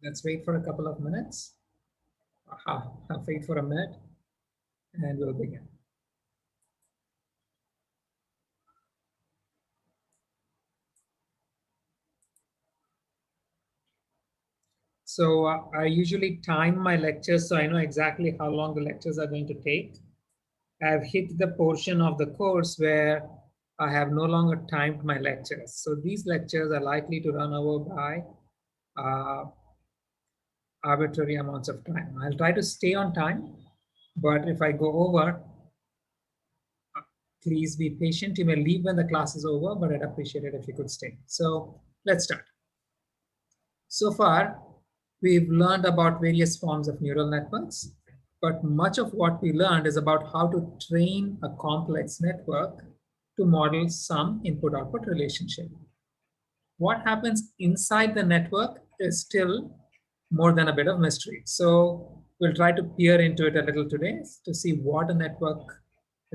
Let's wait for a couple of minutes. Wait for a minute and we'll begin. So I usually time my lectures so I know exactly how long the lectures are going to take. I've hit the portion of the course where I have no longer timed my lectures. So these lectures are likely to run over by arbitrary amounts of time. I'll try to stay on time, but if I go over, please be patient. You may leave when the class is over, but I'd appreciate it if you could stay. So let's start. So far, we've learned about various forms of neural networks, but much of what we learned is about how to train a complex network to model some input-output relationship. What happens inside the network is still more than a bit of mystery. So we'll try to peer into it a little today to see what a network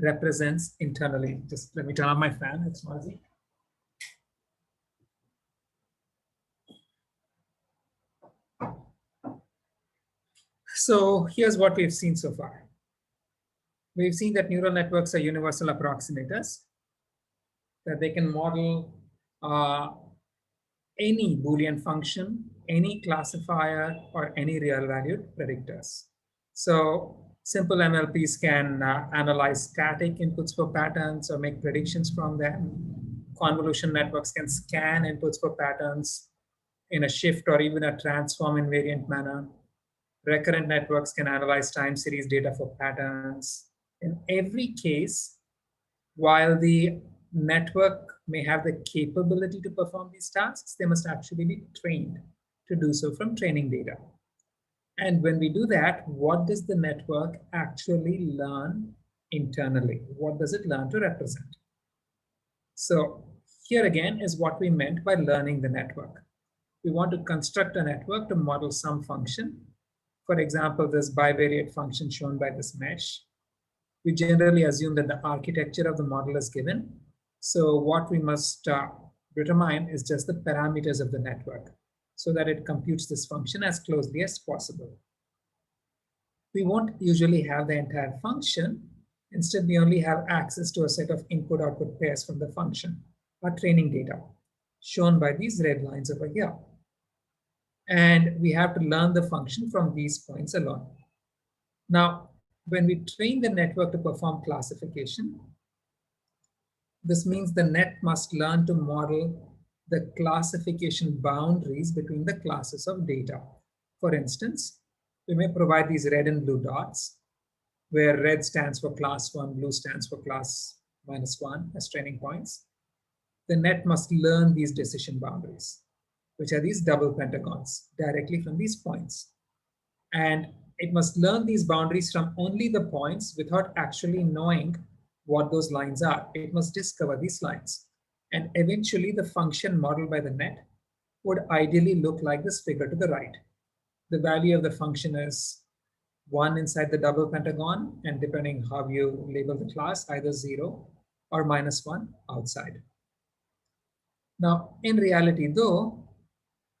represents internally. Just let me turn on my fan, it's noisy. So here's what we've seen so far. We've seen that neural networks are universal approximators, that they can model any Boolean function, any classifier, or any real-valued predictors. So simple MLPs can analyze static inputs for patterns or make predictions from them. Convolution networks can scan inputs for patterns in a shift or even a transform invariant manner. Recurrent networks can analyze time series data for patterns. In every case, while the network may have the capability to perform these tasks, they must actually be trained to do so from training data. And when we do that, what does the network actually learn internally? What does it learn to represent? So here again is what we meant by learning the network. We want to construct a network to model some function. For example, this bivariate function shown by this mesh. We generally assume that the architecture of the model is given. So what we must determine is just the parameters of the network so that it computes this function as closely as possible. We won't usually have the entire function. Instead, we only have access to a set of input-output pairs from the function, our training data, shown by these red lines over here. And we have to learn the function from these points alone. Now, when we train the network to perform classification, this means the net must learn to model the classification boundaries between the classes of data. For instance, we may provide these red and blue dots, where red stands for class 1, blue stands for class -1 as training points. The net must learn these decision boundaries, which are these double pentagons, directly from these points. And it must learn these boundaries from only the points without actually knowing what those lines are. It must discover these lines. And eventually the function modeled by the net would ideally look like this figure to the right. The value of the function is 1 inside the double pentagon, and depending how you label the class, either 0 or -1 outside. Now, in reality though,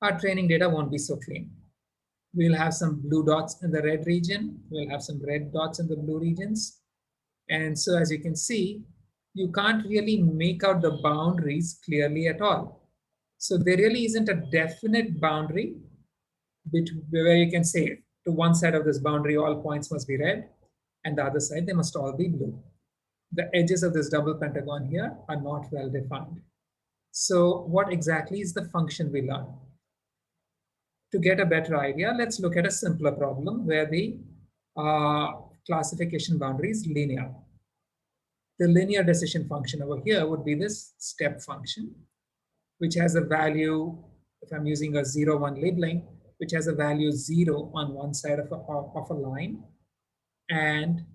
our training data won't be so clean. We'll have some blue dots in the red region. We'll have some red dots in the blue regions. And so as you can see, you can't really make out the boundaries clearly at all. So there really isn't a definite boundary where you can say to one side of this boundary, all points must be red, and the other side, they must all be blue. The edges of this double pentagon here are not well defined. So what exactly is the function we learn? To get a better idea, let's look at a simpler problem where the classification boundary is linear. The linear decision function over here would be this step function, which has a value, if I'm using a 0, 1 labeling, which has a value 0 on one side of a line and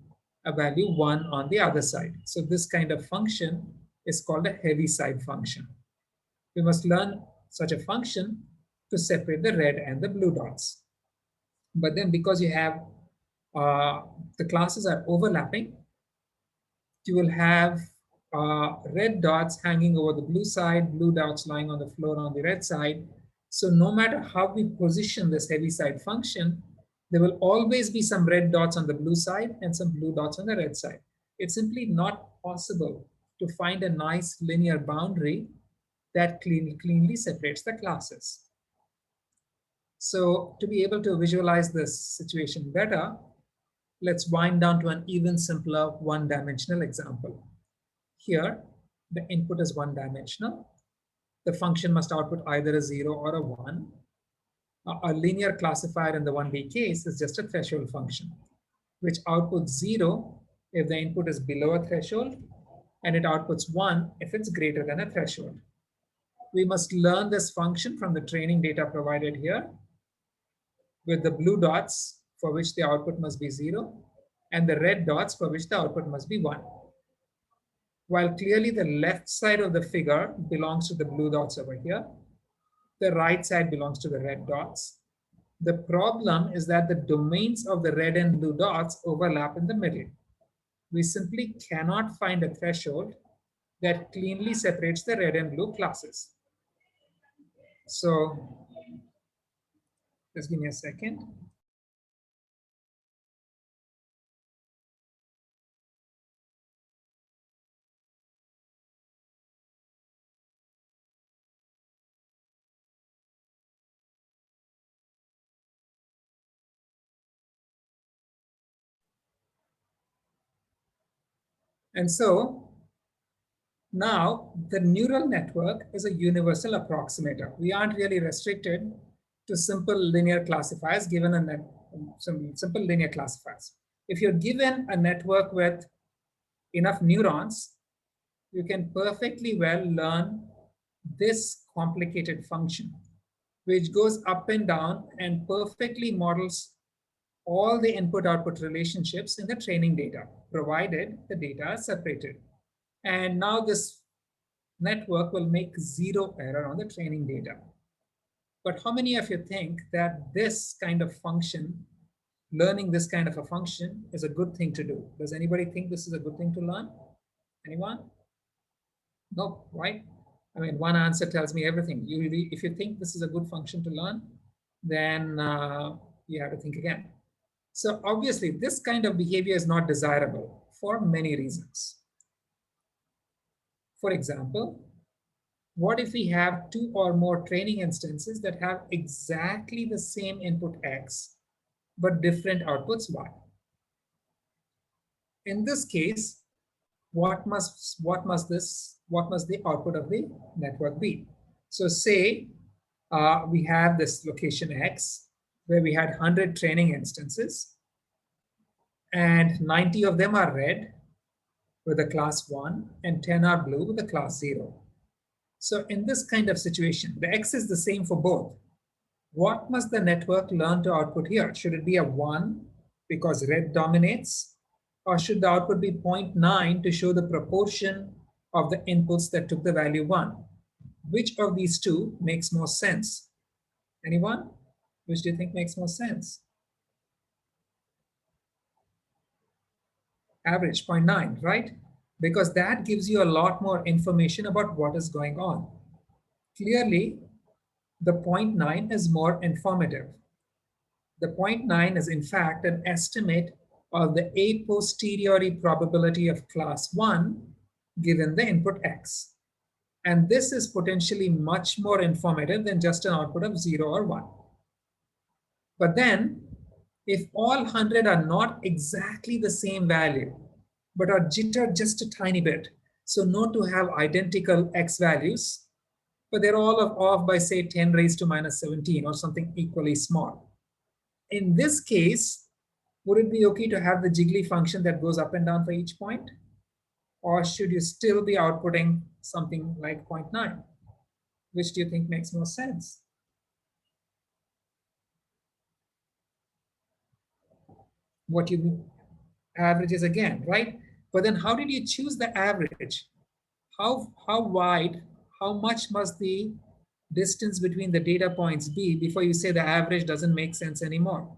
a value 1 on the other side. So this kind of function is called a Heaviside function. We must learn such a function to separate the red and the blue dots. But then because you have the classes are overlapping, you will have red dots hanging over the blue side, blue dots lying on the floor on the red side. So no matter how we position this Heaviside function, there will always be some red dots on the blue side and some blue dots on the red side. It's simply not possible to find a nice linear boundary that cleanly separates the classes. So to be able to visualize this situation better, let's wind down to an even simpler one-dimensional example. Here, the input is one-dimensional. The function must output either a 0 or a 1. A linear classifier in the 1D case is just a threshold function, which outputs 0 if the input is below a threshold, and it outputs 1 if it's greater than a threshold. We must learn this function from the training data provided here, with the blue dots for which the output must be 0, and the red dots for which the output must be 1. While clearly the left side of the figure belongs to the blue dots over here, the right side belongs to the red dots. The problem is that the domains of the red and blue dots overlap in the middle. We simply cannot find a threshold that cleanly separates the red and blue classes. So just give me a second. And so now the neural network is a universal approximator. We aren't really restricted to simple linear classifiers given some simple linear classifiers. If you're given a network with enough neurons, you can perfectly well learn this complicated function, which goes up and down and perfectly models all the input-output relationships in the training data, provided the data are separated. And now this network will make 0 error on the training data. But how many of you think that this kind of function, learning this kind of a function, is a good thing to do? Does anybody think this is a good thing to learn? Anyone? No, right? I mean, one answer tells me everything. If you think this is a good function to learn, then you have to think again. So obviously, this kind of behavior is not desirable for many reasons. For example, what if we have 2 or more training instances that have exactly the same input X, but different outputs Y? In this case, what must the output of the network be? So say we have this location X where we had 100 training instances and 90 of them are red with a class 1 and 10 are blue with a class 0. So in this kind of situation, the X is the same for both. What must the network learn to output here? Should it be a 1 because red dominates? Or should the output be 0.9 to show the proportion of the inputs that took the value 1? Which of these two makes more sense? Anyone? Which do you think makes more sense? Average, 0.9, right? Because that gives you a lot more information about what is going on. Clearly, the 0.9 is more informative. The 0.9 is in fact an estimate of the a posteriori probability of class 1 given the input X. And this is potentially much more informative than just an output of 0 or 1. But then, if all 100 are not exactly the same value, but are jittered just a tiny bit, so not to have identical X values, but they're all off by say 10 raised to minus 17 or something equally small. In this case, would it be okay to have the jiggly function that goes up and down for each point? Or should you still be outputting something like 0.9? Which do you think makes more sense? What you averages again, right? But then how did you choose the average? How wide, how much must the distance between the data points be before you say the average doesn't make sense anymore?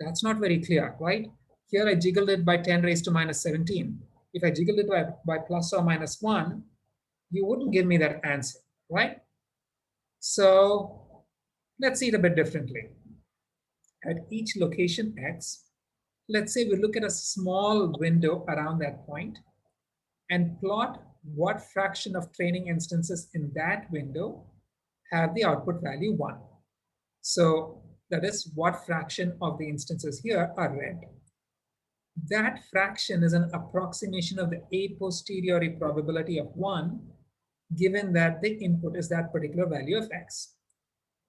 That's not very clear, right? Here I jiggled it by 10 raised to minus 17. If I jiggled it by plus or minus 1, you wouldn't give me that answer, right? So Let's see it a bit differently. At each location X, let's say we look at a small window around that point and plot what fraction of training instances in that window have the output value 1. So that is what fraction of the instances here are red. That fraction is an approximation of the a posteriori probability of 1, given that the input is that particular value of X.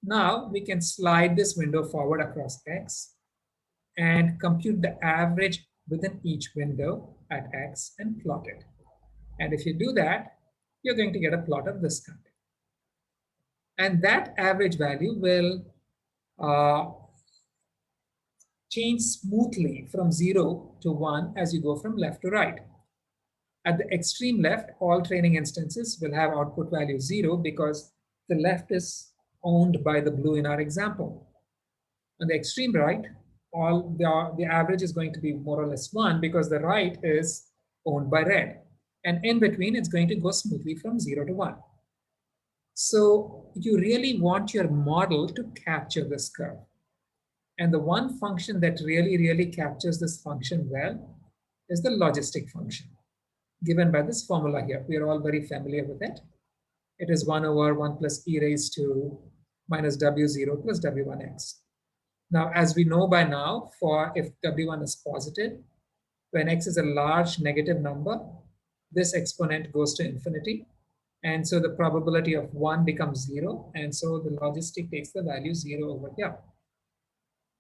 Now we can slide this window forward across X and compute the average within each window at X and plot it. And if you do that, you're going to get a plot of this kind. And that average value will change smoothly from 0 to 1 as you go from left to right. At the extreme left, all training instances will have output value 0 because the left is owned by the blue in our example. On the extreme right, all the average is going to be more or less 1 because the right is owned by red. And in between, it's going to go smoothly from 0 to 1. So you really want your model to capture this curve. And the one function that really captures this function well is the logistic function, given by this formula here. We are all very familiar with it. It is 1 over 1 plus e raised to minus w0 plus w1x. Now, as we know by now, for if w1 is positive, when x is a large negative number, this exponent goes to infinity. And so the probability of 1 becomes 0. And so the logistic takes the value 0 over here.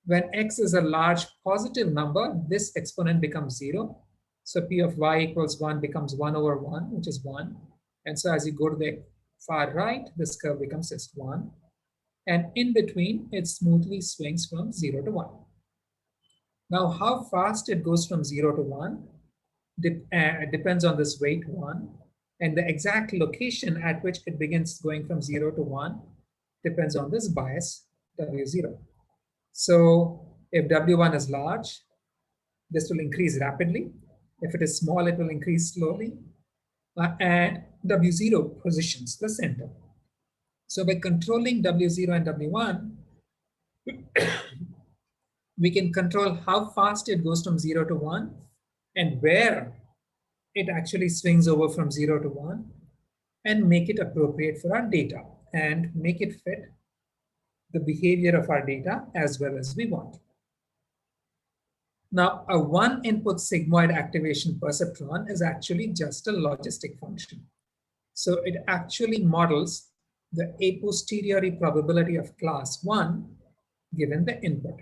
When x is a large positive number, this exponent becomes 0. So p of y equals 1 becomes 1 over 1, which is 1. And so as you go to the far right, this curve becomes just 1. And in between, it smoothly swings from 0 to 1. Now, how fast it goes from 0 to 1 depends on this weight 1. And the exact location at which it begins going from 0 to 1 depends on this bias W0. So if W1 is large, this will increase rapidly. If it is small, it will increase slowly. And W0 positions the center. So by controlling W0 and W1, we can control how fast it goes from 0 to 1 and where it actually swings over from 0 to 1 and make it appropriate for our data and make it fit the behavior of our data as well as we want. Now, a one input sigmoid activation perceptron is actually just a logistic function. So it actually models the a posteriori probability of class 1 given the input.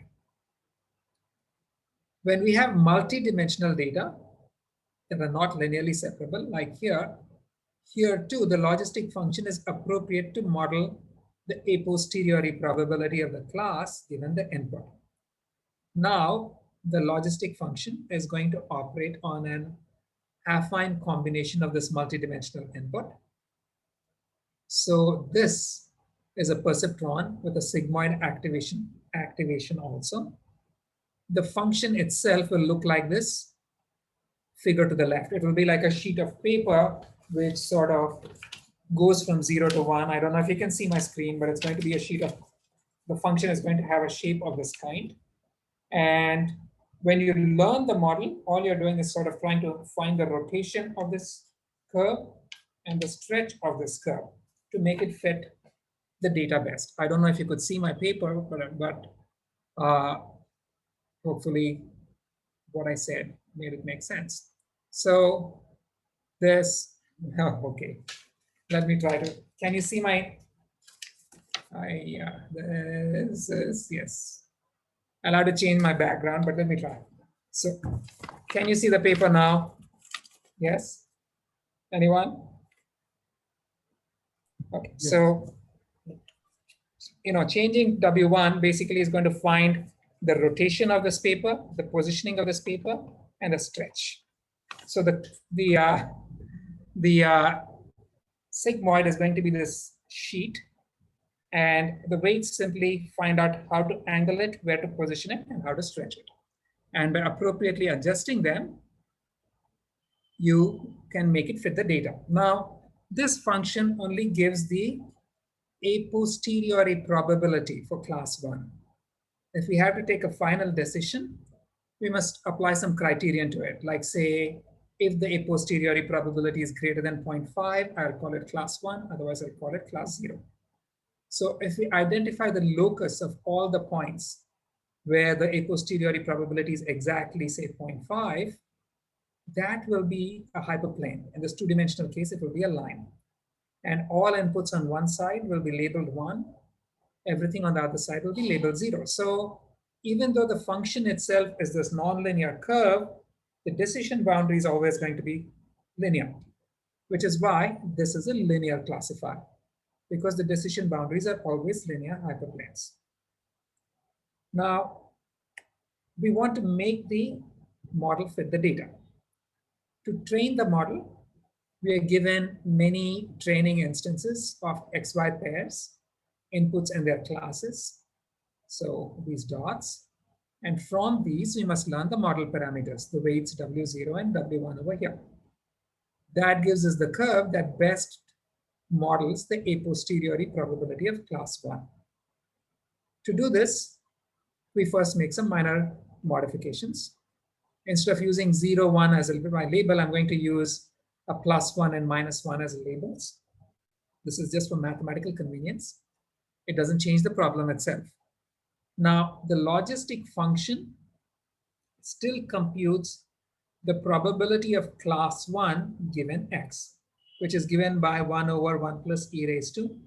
When we have multidimensional data that are not linearly separable, like here too, the logistic function is appropriate to model the a posteriori probability of the class given the input. Now, the logistic function is going to operate on an affine combination of this multidimensional input. So this is a perceptron with a sigmoid activation also. The function itself will look like this figure to the left. It will be like a sheet of paper which sort of goes from 0 to 1. I don't know if you can see my screen, but it's going to be a sheet of, the function is going to have a shape of this kind. And when you learn the model, all you're doing is sort of trying to find the rotation of this curve and the stretch of this curve to make it fit the data best. I don't know if you could see my paper, but hopefully what I said made it make sense. So this, okay, let me try to, can you see my, this is, yes. I'll have to change my background, but let me try. So can you see the paper now? Yes? Anyone? Okay, yes. So, changing W1 basically is going to find the rotation of this paper, the positioning of this paper, and the stretch. So the sigmoid is going to be this sheet, and the weights simply find out how to angle it, where to position it, and how to stretch it. And by appropriately adjusting them, you can make it fit the data. Now, this function only gives the a posteriori probability for class 1. If we have to take a final decision, we must apply some criterion to it. Like say, if the a posteriori probability is greater than 0.5, I'll call it class 1, otherwise I'll call it class 0. So if we identify the locus of all the points where the a posteriori probability is exactly say 0.5, that will be a hyperplane. In this two-dimensional case, it will be a line. And all inputs on one side will be labeled 1. Everything on the other side will be labeled 0. So even though the function itself is this nonlinear curve, the decision boundary is always going to be linear, which is why this is a linear classifier, because the decision boundaries are always linear hyperplanes. Now, we want to make the model fit the data. To train the model, we are given many training instances of XY pairs, inputs and their classes. So these dots. And from these, we must learn the model parameters, the weights W0 and W1 over here. That gives us the curve that best models the a posteriori probability of class 1. To do this, we first make some minor modifications. Instead of using 0, 1 as my label, I'm going to use a +1 and -1 as labels. This is just for mathematical convenience. It doesn't change the problem itself. Now, the logistic function still computes the probability of class 1 given x, which is given by 1 over 1 plus e raised to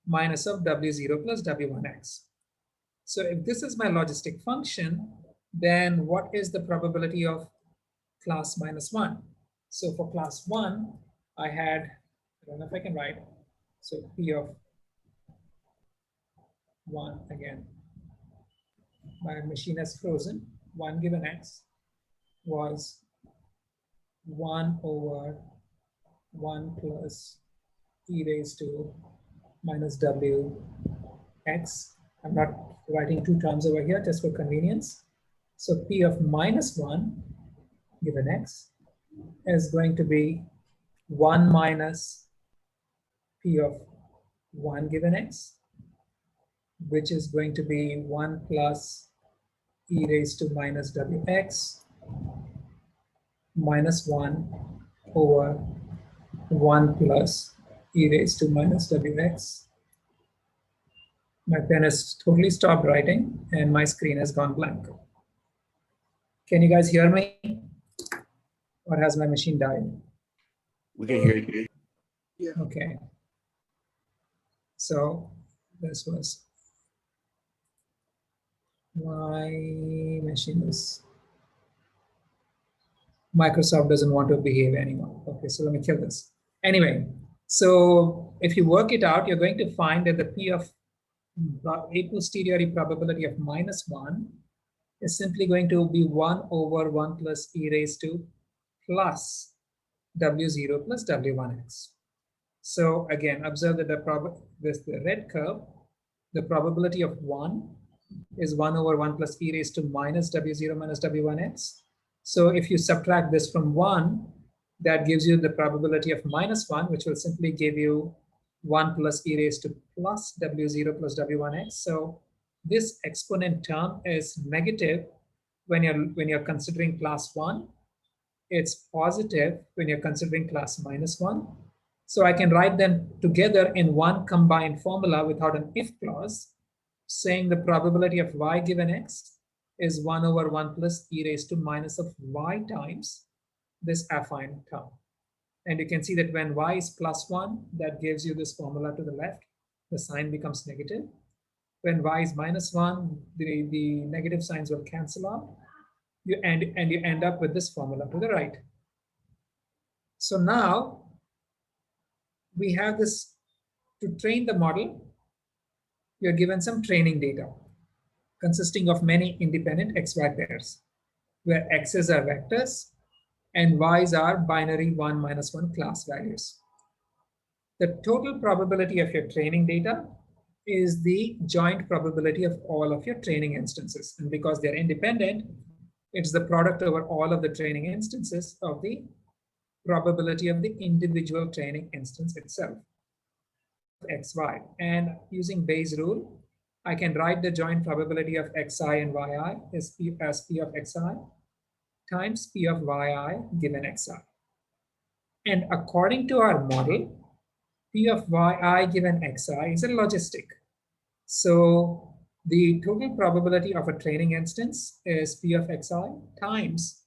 minus of W0 plus W1x. So if this is my logistic function, then what is the probability of class -1? So for class 1, I had, I don't know if I can write, so P of 1 again. My machine has frozen. 1 given x was 1 over 1 plus e raised to minus w x. I'm not writing two terms over here just for convenience. So P of -1 given x is going to be 1 minus P of 1 given x, which is going to be 1 plus e raised to minus wx minus 1 over 1 plus e raised to minus wx. My pen has totally stopped writing and my screen has gone blank. Can you guys hear me? Or has my machine died? We can hear you. Yeah. Okay. So this was my machine is Microsoft doesn't want to behave anymore. Okay, so let me kill this. Anyway, so if you work it out, you're going to find that the P of a posteriori probability of -1 is simply going to be 1 over 1 plus e raised to plus W0 plus W1x. So again, observe that the red curve, the probability of 1 is 1 over 1 plus e raised to minus W0 minus W1x. So if you subtract this from 1, that gives you the probability of -1, which will simply give you 1 plus e raised to plus W0 plus W1x. So this exponent term is negative when you're considering class 1. It's positive when you're considering class -1. So I can write them together in one combined formula without an if clause, saying the probability of y given x is 1 over 1 plus e raised to minus of y times this affine term. And you can see that when y is +1, that gives you this formula to the left. The sign becomes negative. When y is -1, the negative signs will cancel out. You end up with this formula to the right. So now we have this to train the model. You're given some training data consisting of many independent XY pairs, where x's are vectors and y's are binary 1 minus 1 class values. The total probability of your training data is the joint probability of all of your training instances. And because they're independent, it's the product over all of the training instances of the probability of the individual training instance itself. xy. And using Bayes' rule, I can write the joint probability of xi and yi as p of xi times p of yi given xi. And according to our model, p of yi given xi is a logistic. So the total probability of a training instance is p of xi times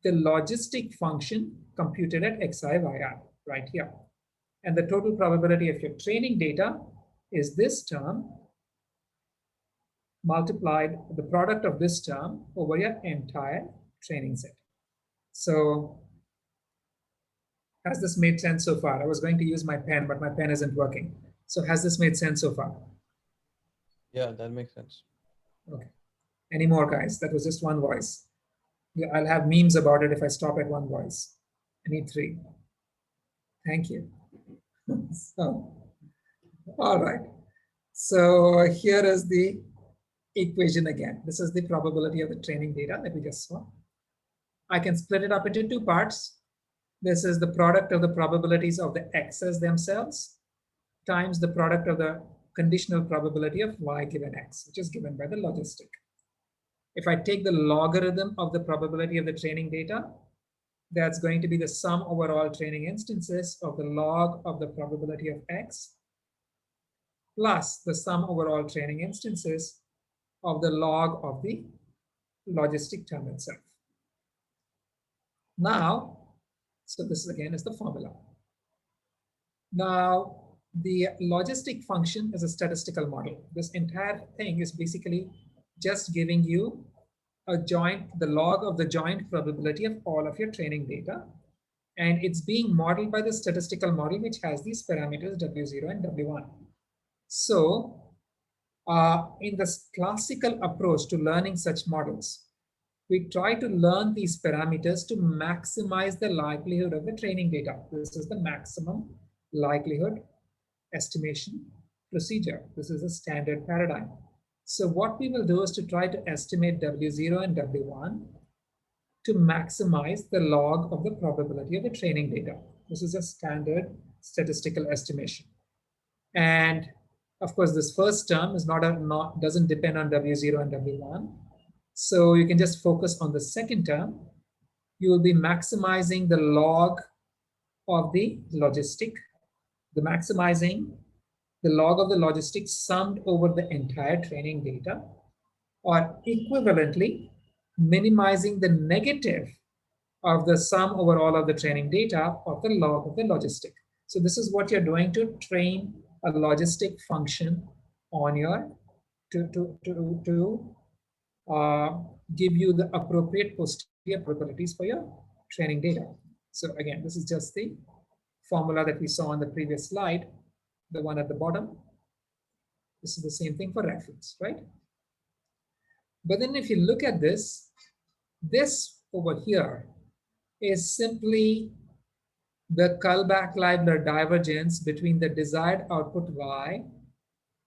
the logistic function computed at xi yi, right here. And the total probability of your training data is this term multiplied the product of this term over your entire training set. So has this made sense so far? I was going to use my pen, but my pen isn't working. So has this made sense so far? Yeah, that makes sense. Okay. Any more, guys? That was just one voice. Yeah, I'll have memes about it if I stop at one voice. I need 3. Thank you. So, all right. So here is the equation again. This is the probability of the training data that we just saw. I can split it up into 2 parts. This is the product of the probabilities of the x's themselves times the product of the conditional probability of y given x, which is given by the logistic. If I take the logarithm of the probability of the training data, that's going to be the sum over all training instances of the log of the probability of x plus the sum over all training instances of the log of the logistic term itself. Now, so this again is the formula. Now, the logistic function is a statistical model. This entire thing is basically just giving you the log of the joint probability of all of your training data. And it's being modeled by the statistical model, which has these parameters W0 and W1. So in this classical approach to learning such models, we try to learn these parameters to maximize the likelihood of the training data. This is the maximum likelihood estimation procedure. This is a standard paradigm. So what we will do is to try to estimate W0 and W1 to maximize the log of the probability of the training data. This is a standard statistical estimation. And of course, this first term is doesn't depend on W0 and W1. So you can just focus on the second term. You will be maximizing the log of the logistic, maximizing the log of the logistic summed over the entire training data, or equivalently, minimizing the negative of the sum over all of the training data of the log of the logistic. So this is what you're doing to train a logistic function on your, give you the appropriate posterior probabilities for your training data. So again, this is just the formula that we saw on the previous slide, the one at the bottom. This is the same thing for reference, right? But then if you look at this over here is simply the Kullback-Leibler divergence between the desired output y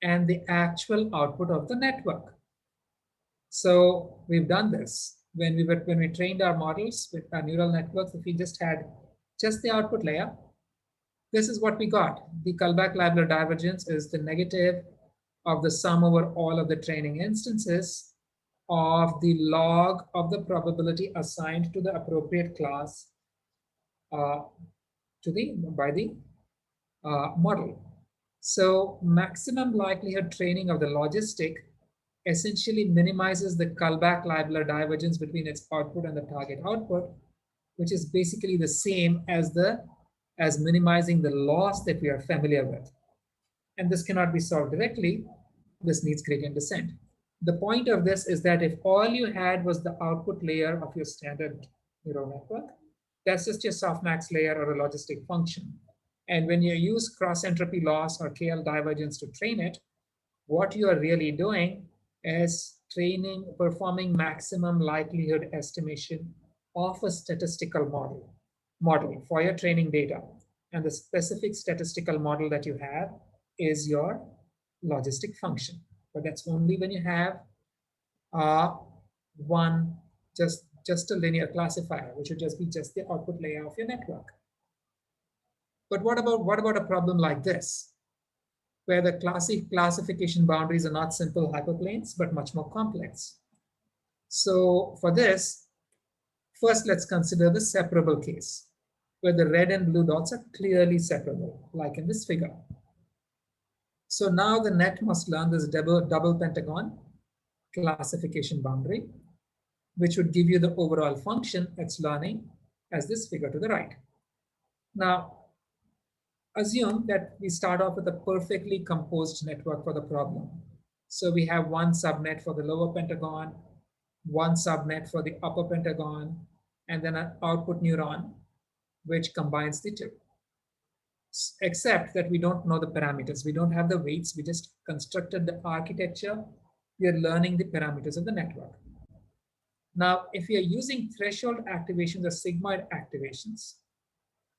and the actual output of the network. So we've done this when we trained our models with our neural networks. If we just had just the output layer, this is what we got. The Kullback-Leibler divergence is the negative of the sum over all of the training instances of the log of the probability assigned to the appropriate class by the model. So maximum likelihood training of the logistic essentially minimizes the Kullback-Leibler divergence between its output and the target output, which is basically the same as minimizing the loss that we are familiar with. And this cannot be solved directly. This needs gradient descent. The point of this is that if all you had was the output layer of your standard neural network, that's just your softmax layer or a logistic function. And when you use cross entropy loss or KL divergence to train it, what you are really doing is performing maximum likelihood estimation of a statistical model for your training data. And the specific statistical model that you have is your logistic function. But that's only when you have just a linear classifier, which would just be just the output layer of your network. But what about a problem like this? where the classification boundaries are not simple hyperplanes, but much more complex. So for this, first let's consider the separable case, where the red and blue dots are clearly separable, like in this figure. So now the net must learn this double pentagon classification boundary, which would give you the overall function it's learning as this figure to the right. Now, assume that we start off with a perfectly composed network for the problem. So we have one subnet for the lower pentagon, one subnet for the upper pentagon, and then an output neuron, which combines the two. Except that we don't know the parameters. We don't have the weights. We just constructed the architecture. We are learning the parameters of the network. Now, if we are using threshold activations or sigmoid activations,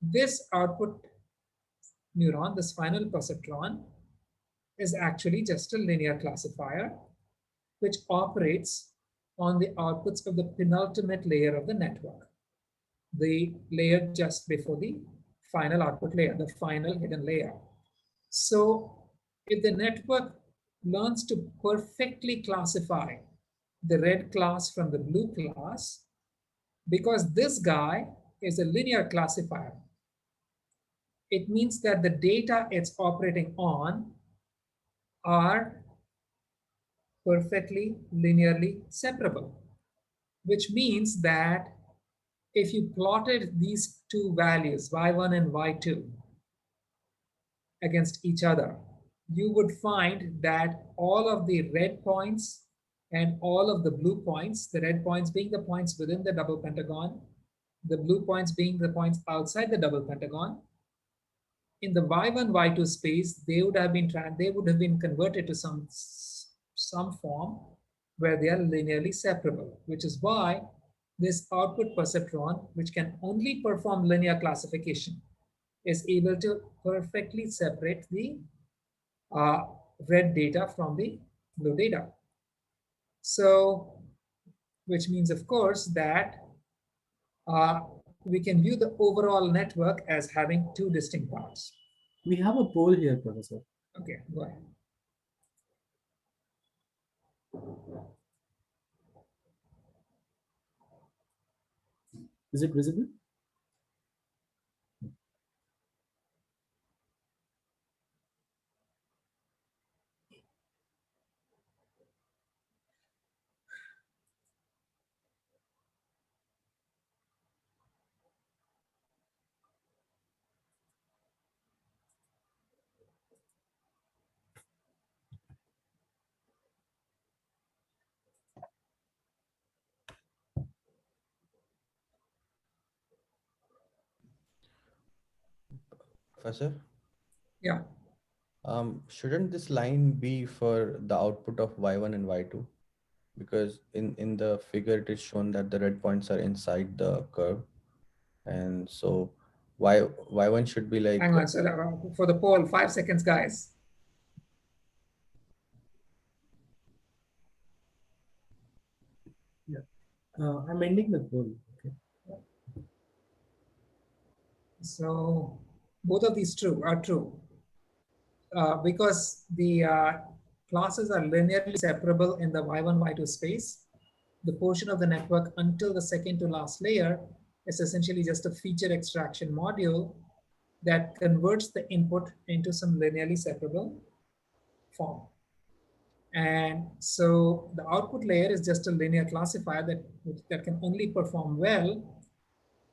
this output neuron, this final perceptron, is actually just a linear classifier which operates on the outputs of the penultimate layer of the network, the layer just before the final output layer, the final hidden layer. So if the network learns to perfectly classify the red class from the blue class, because this guy is a linear classifier, it means that the data it's operating on are perfectly linearly separable, which means that if you plotted these two values, y1 and y2, against each other, you would find that all of the red points and all of the blue points, the red points being the points within the double pentagon, the blue points being the points outside the double pentagon, in the y1, y2 space, they would have been converted to some form where they are linearly separable, which is why this output perceptron, which can only perform linear classification, is able to perfectly separate the red data from the blue data. So, which means, of course, that we can view the overall network as having two distinct parts. We have a poll here, Professor. Okay, go ahead. Is it visible? Professor, Yeah. shouldn't this line be for the output of y1 and y2? Because in the figure it is shown that the red points are inside the curve, and so y1 should be like Hang on, so for the poll, 5 seconds, guys. Yeah. I'm ending the poll. Okay. So both of these are true. Because the classes are linearly separable in the y1, y2 space, the portion of the network until the second to last layer is essentially just a feature extraction module that converts the input into some linearly separable form. And so the output layer is just a linear classifier that can only perform well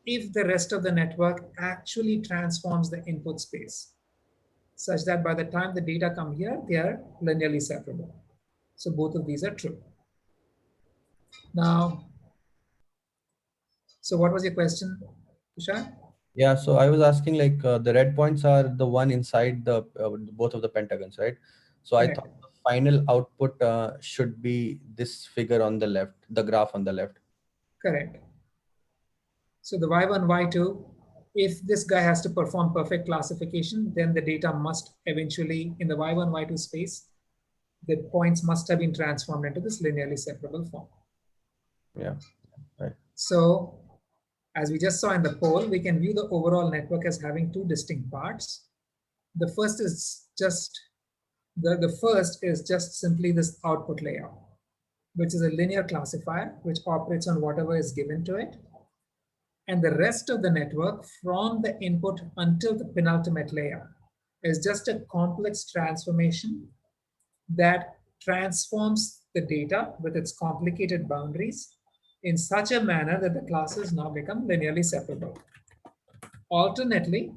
if the rest of the network actually transforms the input space, such that by the time the data come here, they are linearly separable. So both of these are true. Now, so what was your question, Tushar? Yeah, so I was asking like the red points are the one inside the both of the pentagons, right? So I Correct. thought the final output should be this figure on the left, the graph on the left. Correct. So the y1, y2, if this guy has to perform perfect classification, then the data must eventually, in the y1, y2 space, the points must have been transformed into this linearly separable form. Yeah, right. So as we just saw in the poll, we can view the overall network as having two distinct parts. The first is just The first is just simply this output layer, which is a linear classifier which operates on whatever is given to it. And the rest of the network from the input until the penultimate layer is just a complex transformation that transforms the data with its complicated boundaries in such a manner that the classes now become linearly separable. Alternately,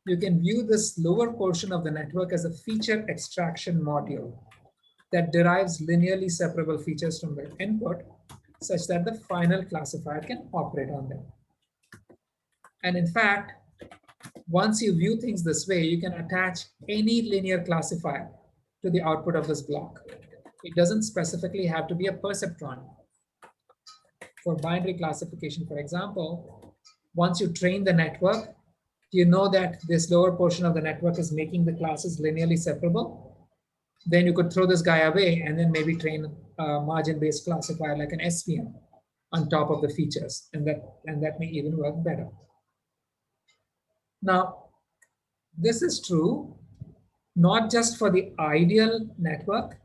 you can view this lower portion of the network as a feature extraction module that derives linearly separable features from the input such that the final classifier can operate on them. And in fact, once you view things this way, you can attach any linear classifier to the output of this block. It doesn't specifically have to be a perceptron. For binary classification, for example, once you train the network, you know that this lower portion of the network is making the classes linearly separable. Then you could throw this guy away and then maybe train a margin-based classifier like an SVM on top of the features, and that may even work better. Now, this is true not just for the ideal network,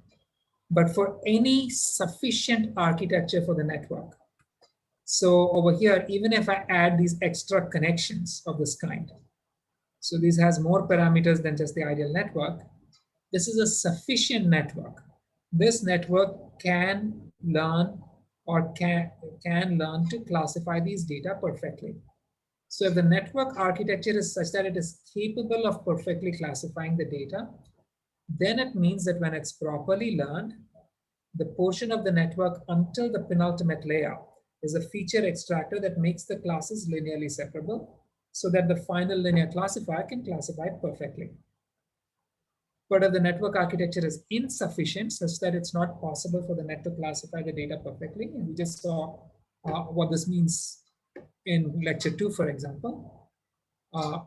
but for any sufficient architecture for the network. So over here, even if I add these extra connections of this kind, so this has more parameters than just the ideal network, this is a sufficient network. This network can learn or can learn to classify these data perfectly. So if the network architecture is such that it is capable of perfectly classifying the data, then it means that when it's properly learned, the portion of the network until the penultimate layer is a feature extractor that makes the classes linearly separable so that the final linear classifier can classify it perfectly. But if the network architecture is insufficient such that it's not possible for the net to classify the data perfectly, and we just saw what this means in lecture 2, for example.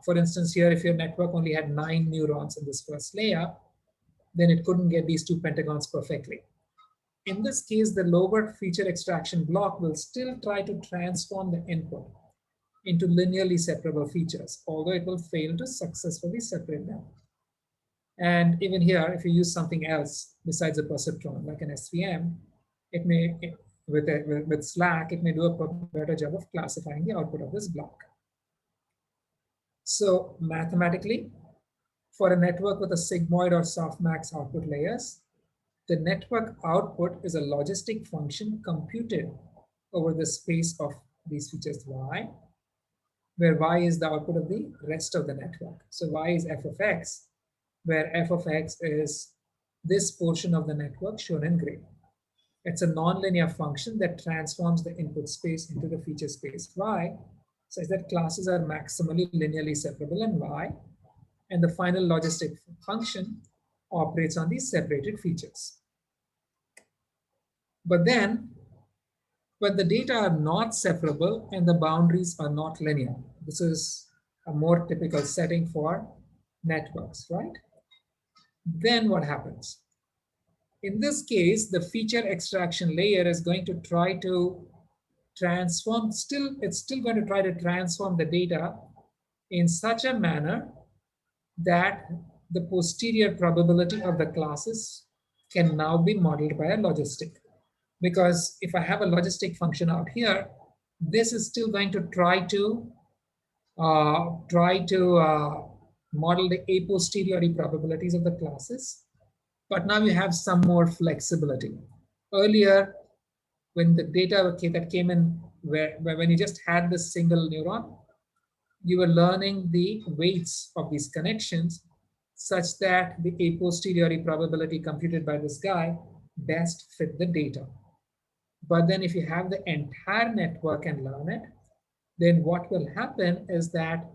For instance, here, if your network only had 9 neurons in this first layer, then it couldn't get these 2 pentagons perfectly. In this case, the lower feature extraction block will still try to transform the input into linearly separable features, although it will fail to successfully separate them. And even here, if you use something else besides a perceptron, like an SVM, it may, with Slack, it may do a better job of classifying the output of this block. So mathematically, for a network with a sigmoid or softmax output layers, the network output is a logistic function computed over the space of these features y, where y is the output of the rest of the network. So y is f of x, where f of x is this portion of the network shown in gray. It's a nonlinear function that transforms the input space into the feature space y, such that classes are maximally linearly separable in y, and the final logistic function operates on these separated features. But then, when the data are not separable and the boundaries are not linear, this is a more typical setting for networks, right? Then what happens? In this case, the feature extraction layer is going to try to transform, it's still going to try to transform the data in such a manner that the posterior probability of the classes can now be modeled by a logistic. Because if I have a logistic function out here, this is still going to try to model the a posteriori probabilities of the classes. But now you have some more flexibility. Earlier, when the data that came in, when you just had this single neuron, you were learning the weights of these connections such that the a posteriori probability computed by this guy best fit the data. But then if you have the entire network and learn it, then what will happen is that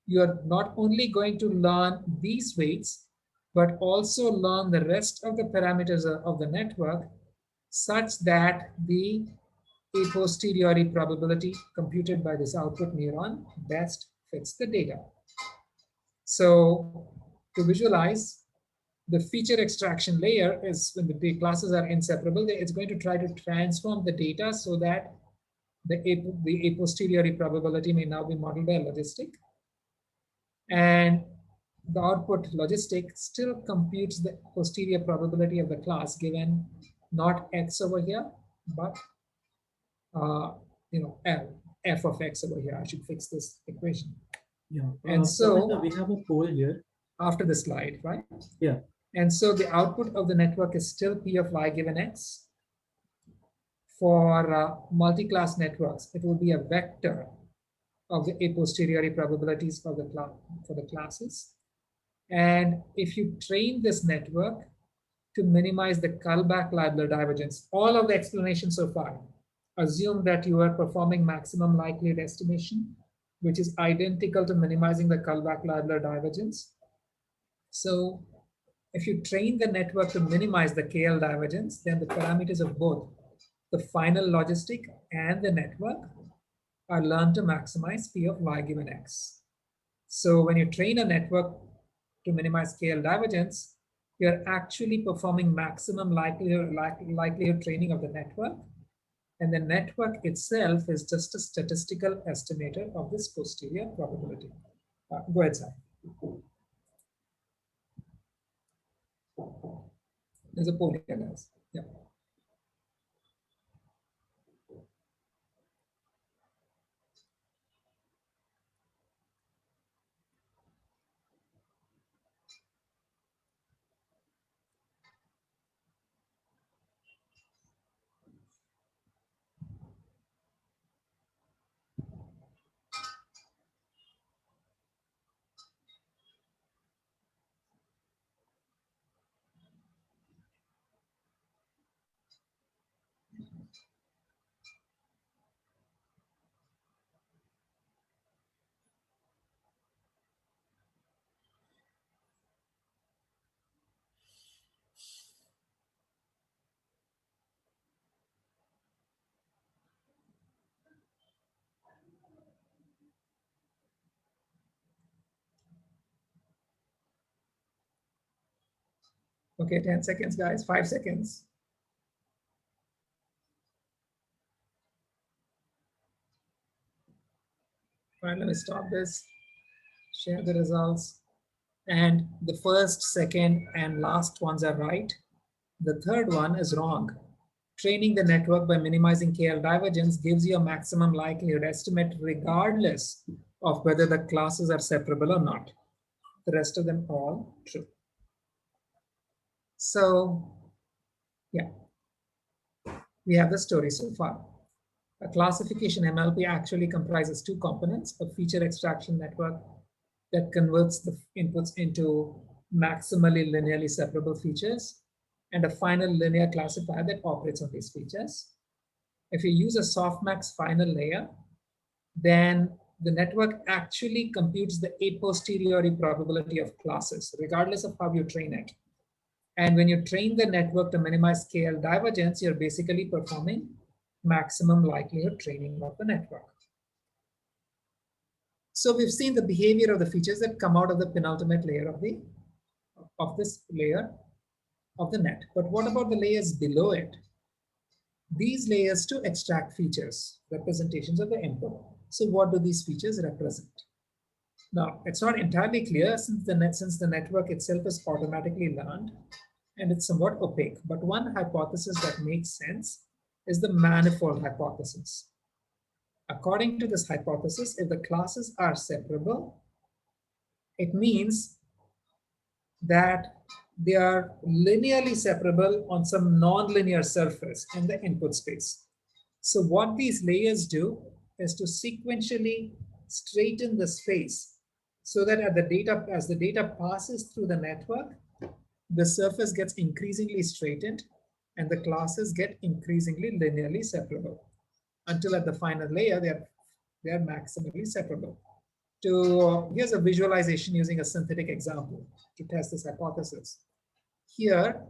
you're not only going to learn these weights, but also learn the rest of the parameters of the network such that the a posteriori probability computed by this output neuron best fits the data. So to visualize, the feature extraction layer is when the classes are inseparable, it's going to try to transform the data so that the a posteriori probability may now be modeled by a logistic. And the output logistic still computes the posterior probability of the class given not x over here, but f of x over here. I should fix this equation. Yeah. And so we have a poll here. after the slide, right? Yeah. And so the output of the network is still P of y given x. For multi-class networks, it will be a vector of the a posteriori probabilities for the classes. And if you train this network to minimize the Kullback-Leibler divergence, all of the explanation so far assume that you are performing maximum likelihood estimation, which is identical to minimizing the Kullback-Leibler divergence. So if you train the network to minimize the KL divergence, then the parameters of both the final logistic and the network are learned to maximize P of y given x. So when you train a network to minimize KL divergence, you're actually performing maximum likelihood training of the network. And the network itself is just a statistical estimator of this posterior probability. Go ahead, Sai. There's a poll here, guys. Yeah. Okay, 10 seconds, guys, 5 seconds. All right, let me stop this, share the results. And the first, second, and last ones are right. The third one is wrong. Training the network by minimizing KL divergence gives you a maximum likelihood estimate regardless of whether the classes are separable or not. The rest of them all true. So, yeah, we have the story so far. A classification MLP actually comprises two components: a feature extraction network that converts the inputs into maximally linearly separable features, and a final linear classifier that operates on these features. If you use a softmax final layer, then the network actually computes the a posteriori probability of classes, regardless of how you train it. And when you train the network to minimize KL divergence, you're basically performing maximum likelihood training of the network. So we've seen the behavior of the features that come out of the penultimate layer of this layer of the net. But what about the layers below it? These layers to extract features, representations of the input. So what do these features represent? Now, it's not entirely clear since the network itself is automatically learned and it's somewhat opaque. But one hypothesis that makes sense is the manifold hypothesis. According to this hypothesis, if the classes are separable, it means that they are linearly separable on some nonlinear surface in the input space. So what these layers do is to sequentially straighten the space so that as the data passes through the network, the surface gets increasingly straightened and the classes get increasingly linearly separable until at the final layer, they are maximally separable. Here's a visualization using a synthetic example to test this hypothesis. Here,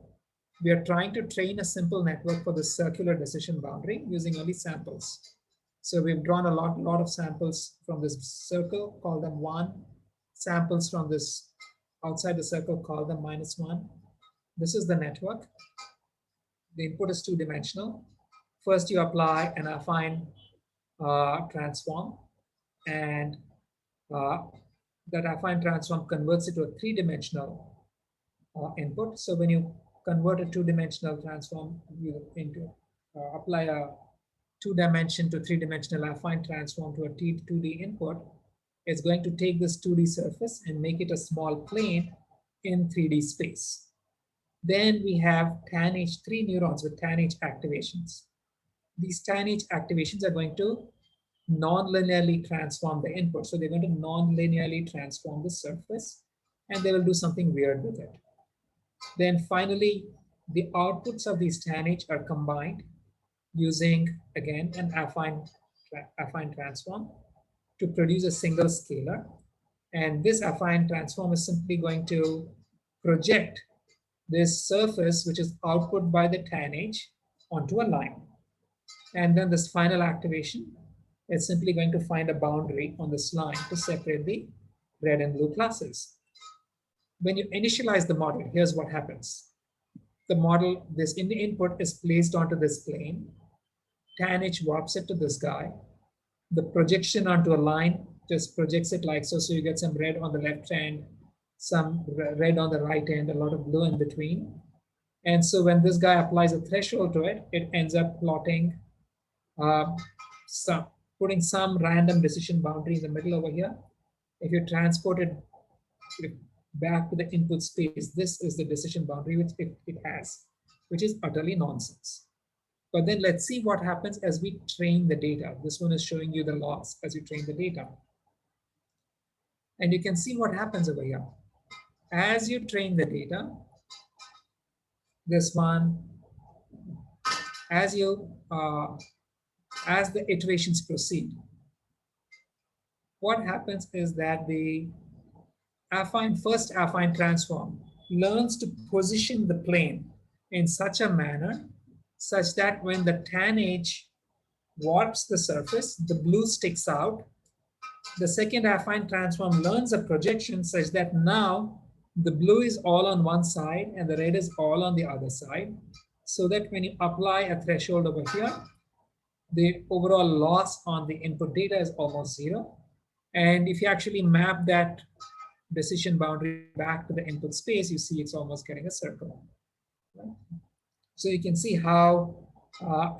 we are trying to train a simple network for the circular decision boundary using only samples. So we've drawn a lot of samples from this circle, call them 1. Samples from this outside the circle, call them -1. This is the network. The input is 2-dimensional. First, you apply an affine transform, and that affine transform converts it to a three-dimensional input. So when you convert a two-dimensional transform into apply a two-dimension to three-dimensional affine transform to a 2D input, it's going to take this 2D surface and make it a small plane in 3D space. Then we have tan H3 neurons with tan H activations. These tan H activations are going to non-linearly transform the input. So they're going to non-linearly transform the surface, and they will do something weird with it. Then finally, the outputs of these tan H are combined using, again, an affine transform to produce a single scalar. And this affine transform is simply going to project this surface, which is output by the tan H, onto a line. And then this final activation is simply going to find a boundary on this line to separate the red and blue classes. When you initialize the model, here's what happens. The model, this in the input is placed onto this plane. Tan H warps it to this guy. The projection onto a line just projects it like so. So you get some red on the left hand, some red on the right hand, a lot of blue in between. And so when this guy applies a threshold to it, it ends up plotting putting some random decision boundary in the middle over here. If you transport it back to the input space, this is the decision boundary which it has, which is utterly nonsense. But then let's see what happens as we train the data. This one is showing you the loss as you train the data. And you can see what happens over here. As you train the data, this one, as the iterations proceed, what happens is that the first affine transform learns to position the plane in such a manner such that when the tan H warps the surface, the blue sticks out. The second affine transform learns a projection such that now the blue is all on one side and the red is all on the other side, so that when you apply a threshold over here, the overall loss on the input data is almost zero. And if you actually map that decision boundary back to the input space, you see it's almost getting a circle. Right? So you can see how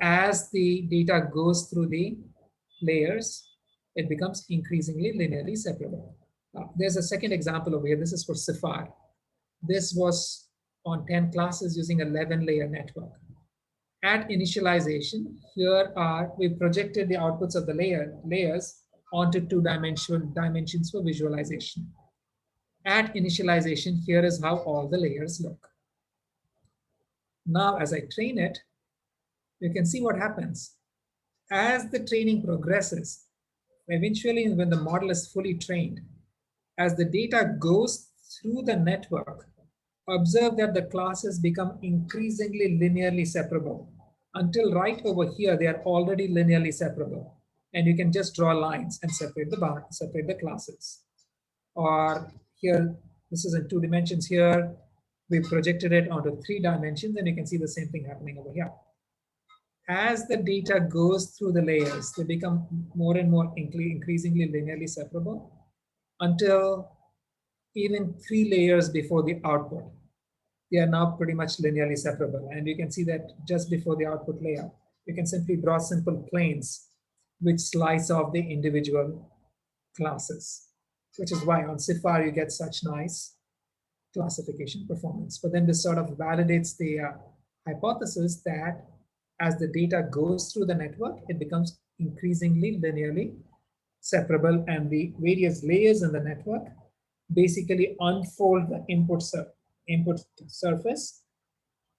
as the data goes through the layers, it becomes increasingly linearly separable. There's a second example over here. This is for CIFAR. This was on 10 classes using 11-layer network. At initialization, we projected the outputs of the layers onto dimensions for visualization. At initialization, here is how all the layers look. Now, as I train it, you can see what happens. As the training progresses, eventually when the model is fully trained, as the data goes through the network, observe that the classes become increasingly linearly separable. Until right over here, they are already linearly separable. And you can just draw lines and separate the classes. Or here, this is in 2 dimensions here. We projected it onto 3 dimensions, and you can see the same thing happening over here. As the data goes through the layers, they become more and more increasingly linearly separable until even 3 layers before the output, they are now pretty much linearly separable. And you can see that just before the output layer, you can simply draw simple planes which slice off the individual classes, which is why on CIFAR you get such nice classification performance. But then this sort of validates the hypothesis that as the data goes through the network, it becomes increasingly linearly separable, and the various layers in the network basically unfold the input surface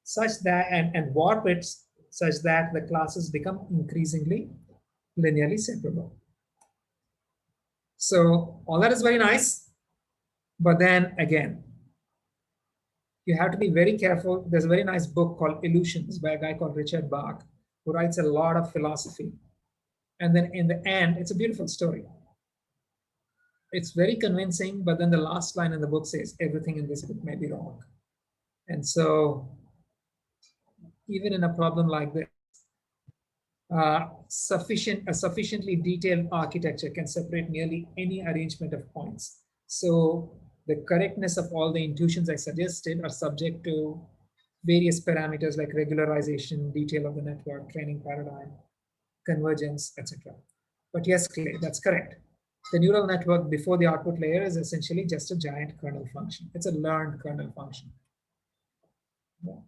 such that and warp it such that the classes become increasingly linearly separable. So all that is very nice, but then again, you have to be very careful. There's a very nice book called Illusions by a guy called Richard Bach, who writes a lot of philosophy. And then in the end, it's a beautiful story. It's very convincing, but then the last line in the book says everything in this book may be wrong. And so even in a problem like this, a sufficiently detailed architecture can separate nearly any arrangement of points. So the correctness of all the intuitions I suggested are subject to various parameters like regularization, detail of the network, training paradigm, convergence, etc. But yes, Clay, that's correct. The neural network before the output layer is essentially just a giant kernel function. It's a learned kernel function. Yeah.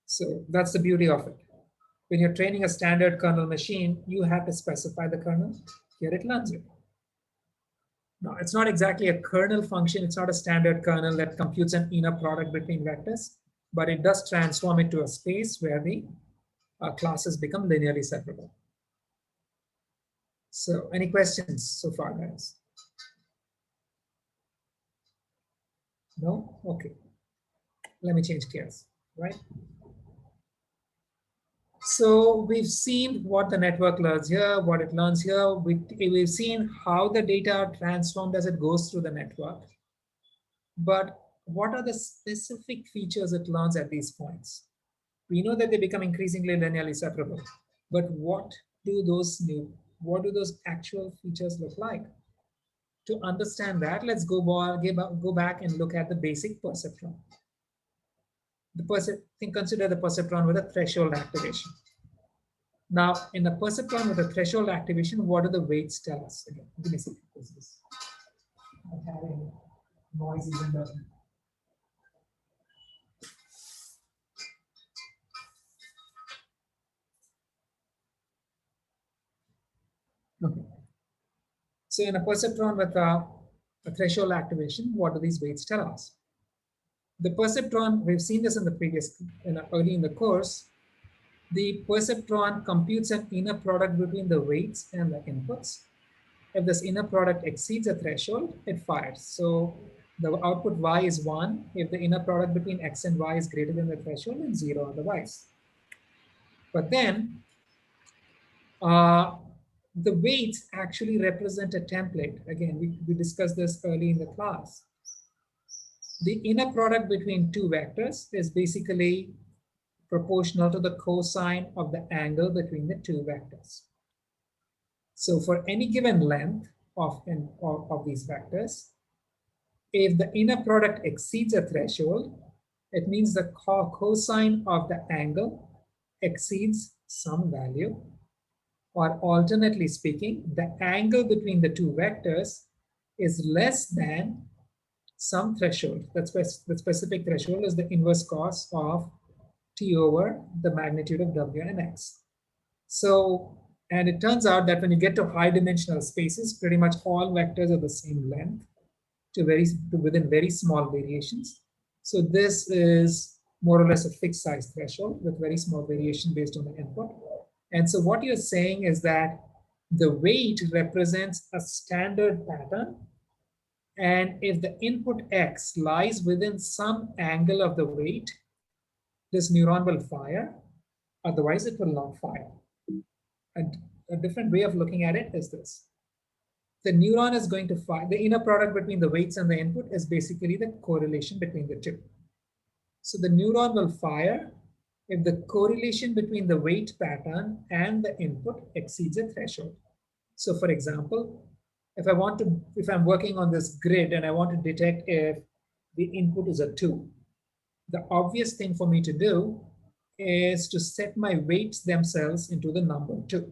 So that's the beauty of it. When you're training a standard kernel machine, you have to specify the kernel. Here it learns it. Now, it's not exactly a kernel function. It's not a standard kernel that computes an inner product between vectors, but it does transform it to a space where the classes become linearly separable. So any questions so far, guys? No? Okay. Let me change gears, right? So we've seen what the network learns here, what it learns here. We've seen how the data are transformed as it goes through the network. But what are the specific features it learns at these points? We know that they become increasingly linearly separable. But what do those actual features look like? To understand that, let's go back and look at the basic perceptron. Consider the perceptron with a threshold activation. Now, in a perceptron with a threshold activation, what do the weights tell us? Again, give me a second. I'm having noises in the. Okay. So, in a perceptron with a threshold activation, what do these weights tell us? The perceptron, we've seen this in the early in the course. The perceptron computes an inner product between the weights and the inputs. If this inner product exceeds a threshold, it fires. So the output y is 1 if the inner product between x and y is greater than the threshold, and 0 otherwise. But then the weights actually represent a template. Again, we discussed this early in the class. The inner product between two vectors is basically proportional to the cosine of the angle between the two vectors. So for any given length of these vectors, if the inner product exceeds a threshold, it means the cosine of the angle exceeds some value. Or alternately speaking, the angle between the two vectors is less than some threshold. The specific threshold is the inverse cos of t over the magnitude of w and x. So, and it turns out that when you get to high dimensional spaces, pretty much all vectors are the same length to within very small variations. So this is more or less a fixed size threshold with very small variation based on the input. And so what you're saying is that the weight represents a standard pattern. And if the input x lies within some angle of the weight, this neuron will fire. Otherwise, it will not fire. And a different way of looking at it is this. The neuron is going to fire. The inner product between the weights and the input is basically the correlation between the two. So the neuron will fire if the correlation between the weight pattern and the input exceeds a threshold. So for example, if I'm working on this grid and I want to detect if the input is a 2, the obvious thing for me to do is to set my weights themselves into the number 2.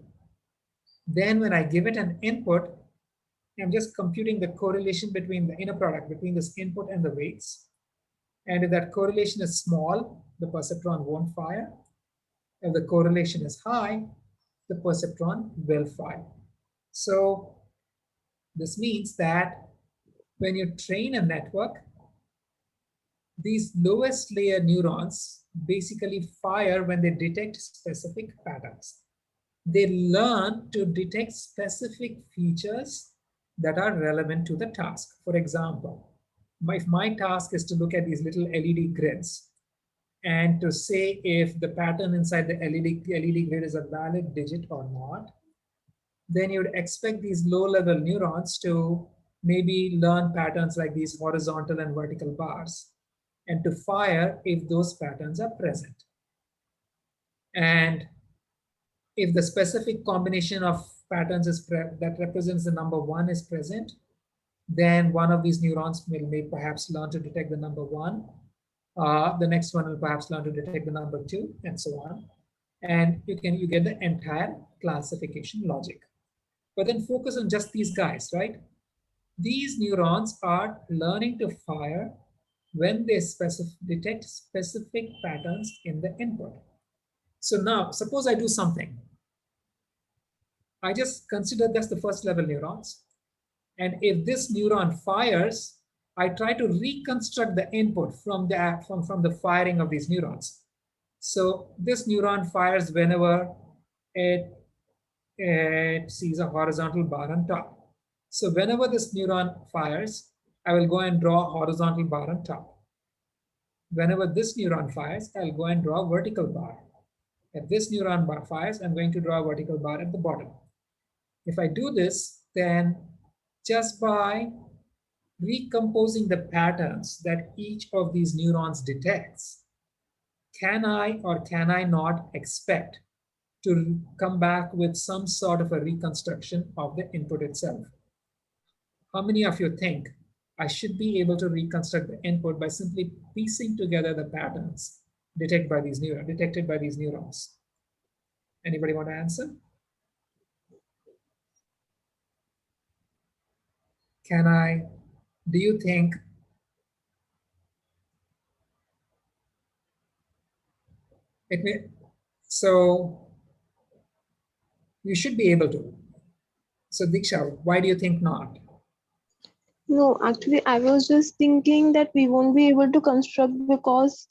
Then when I give it an input, I'm just computing the correlation between the inner product between this input and the weights. And if that correlation is small, the perceptron won't fire. If the correlation is high, the perceptron will fire. So this means that when you train a network, these lowest layer neurons basically fire when they detect specific patterns. They learn to detect specific features that are relevant to the task. For example, if my task is to look at these little LED grids and to say if the pattern inside the LED grid is a valid digit or not, then you'd expect these low-level neurons to maybe learn patterns like these horizontal and vertical bars and to fire if those patterns are present. And if the specific combination of patterns that represents the number 1 is present, Then one of these neurons may perhaps learn to detect the number 1. The next one will perhaps learn to detect the number 2, and so on. And you get the entire classification logic. But then focus on just these guys, right? These neurons are learning to fire when they detect specific patterns in the input. So now, suppose I do something. I just consider that's the first level neurons. And if this neuron fires, I try to reconstruct the input from the firing of these neurons. So this neuron fires whenever it sees a horizontal bar on top. So whenever this neuron fires, I will go and draw a horizontal bar on top. Whenever this neuron fires, I'll go and draw a vertical bar. If this neuron bar fires, I'm going to draw a vertical bar at the bottom. If I do this, then just by recomposing the patterns that each of these neurons detects, can I or can I not expect to come back with some sort of a reconstruction of the input itself? How many of you think I should be able to reconstruct the input by simply piecing together the patterns detected by these neurons? Anybody want to answer? Can I? Do you think it may? So you should be able to. So Diksha, why do you think not? No, actually, I was just thinking that we won't be able to construct because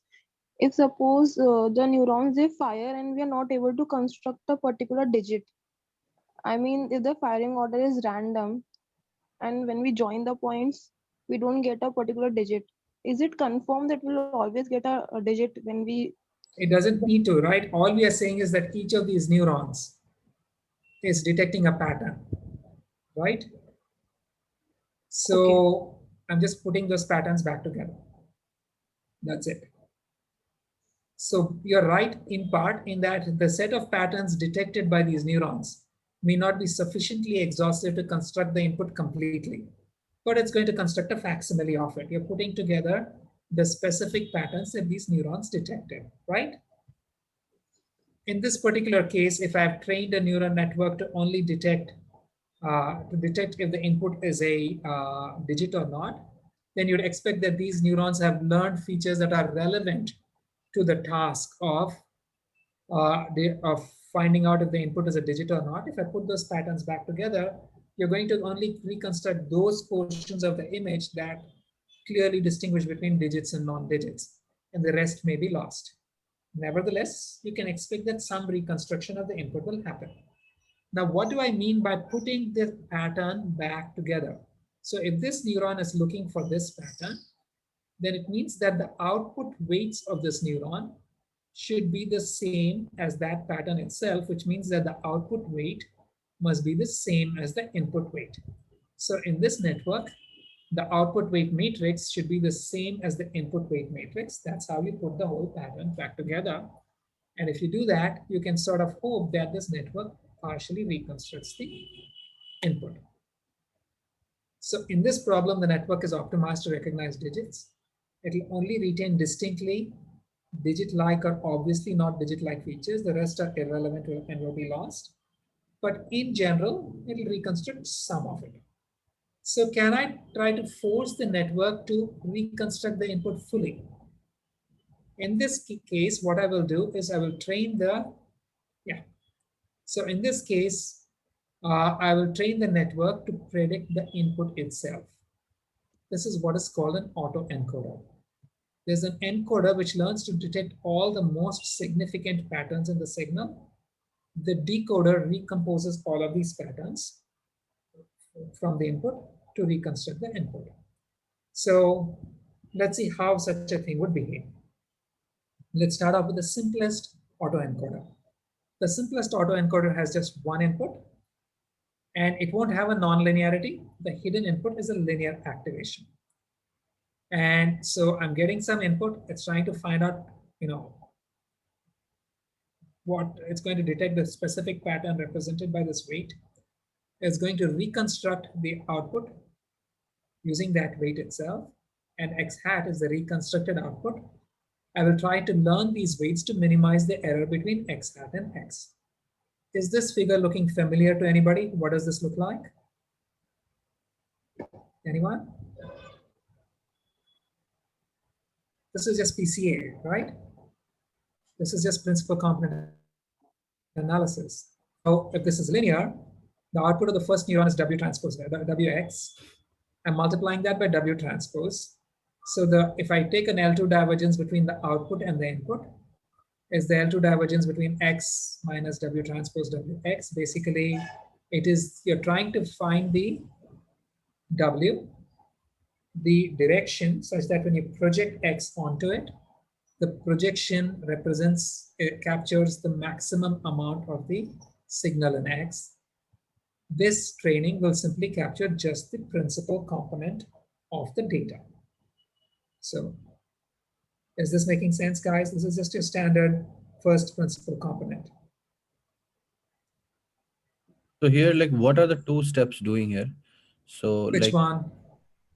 if suppose the neurons they fire and we are not able to construct a particular digit. I mean, if the firing order is random and when we join the points, we don't get a particular digit. Is it confirmed that we'll always get a digit when we? It doesn't need to, right? All we are saying is that each of these neurons is detecting a pattern, right? Okay. So I'm just putting those patterns back together. That's it. So you're right in part in that the set of patterns detected by these neurons may not be sufficiently exhaustive to construct the input completely, but it's going to construct a facsimile of it. You're putting together the specific patterns that these neurons detected, right? In this particular case, if I've trained a neural network to only detect if the input is a digit or not, then you'd expect that these neurons have learned features that are relevant to the task of finding out if the input is a digit or not. If I put those patterns back together, you're going to only reconstruct those portions of the image that clearly distinguish between digits and non-digits, and the rest may be lost. Nevertheless, you can expect that some reconstruction of the input will happen. Now, what do I mean by putting the pattern back together? So if this neuron is looking for this pattern, then it means that the output weights of this neuron should be the same as that pattern itself, which means that the output weight must be the same as the input weight. So in this network, the output weight matrix should be the same as the input weight matrix. That's how you put the whole pattern back together. And if you do that, you can sort of hope that this network partially reconstructs the input. So in this problem, the network is optimized to recognize digits. It will only retain distinctly digit-like or obviously not digit-like features. The rest are irrelevant and will be lost. But in general, it will reconstruct some of it. So can I try to force the network to reconstruct the input fully? In this case, what I will do is I will train the, So in this case, I will train the network to predict the input itself. This is what is called an autoencoder. There's an encoder which learns to detect all the most significant patterns in the signal. The decoder recomposes all of these patterns from the input to reconstruct the input. So let's see how such a thing would behave. Let's start off with the simplest autoencoder. The simplest autoencoder has just one input, and it won't have a non-linearity. The hidden input is a linear activation. And so I'm getting some input. It's trying to find out, what it's going to detect the specific pattern represented by this weight. It's going to reconstruct the output using that weight itself, and x hat is the reconstructed output. I will try to learn these weights to minimize the error between x hat and x. Is this figure looking familiar to anybody? What does this look like? Anyone? This is just PCA, right? This is just principal component analysis. So if this is linear, the output of the first neuron is W transpose, Wx. I'm multiplying that by W transpose. So if I take an L2 divergence between the output and the input, is the L2 divergence between X minus W transpose Wx. Basically, it is, you're trying to find the W, the direction, such that when you project X onto it, the projection represents, it captures the maximum amount of the signal in X. This training will simply capture just the principal component of the data. So is this making sense, guys? This is just your standard first principal component. So here, like, what are the two steps doing here? So Which like, one?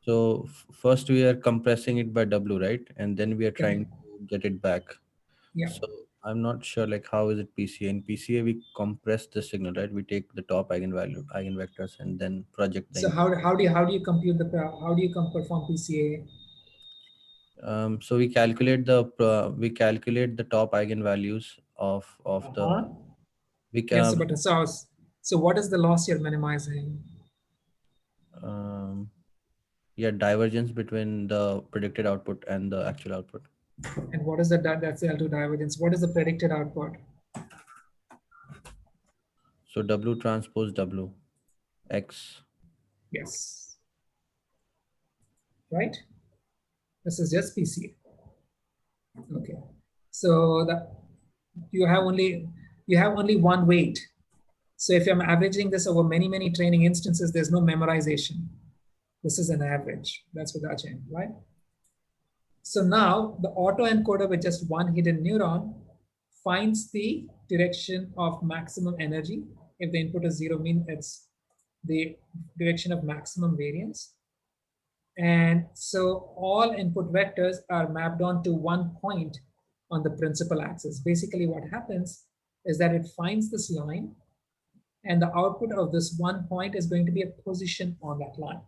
so first we are compressing it by W, right? And then we are Yeah. trying to get it back. Yeah. So I'm not sure, like, how is it PCA? In PCA, we compress the signal, right? We take the top eigenvectors, and then project the So how do you compute the, how do you perform PCA? so we calculate the top eigenvalues of the we Yes, can but so what is the loss you're minimizing? yeah, divergence between the predicted output and the actual output. And what is that's the L2 divergence? What is the predicted output? So W transpose W X. Yes. Right? This is just PCA. Okay. So you have only one weight. So if I'm averaging this over many training instances, there's no memorization. This is an average. That's what that's in, right? So now the autoencoder with just one hidden neuron finds the direction of maximum energy. If the input is 0, means it's the direction of maximum variance. And so all input vectors are mapped onto one point on the principal axis. Basically what happens is that it finds this line, and the output of this one point is going to be a position on that line.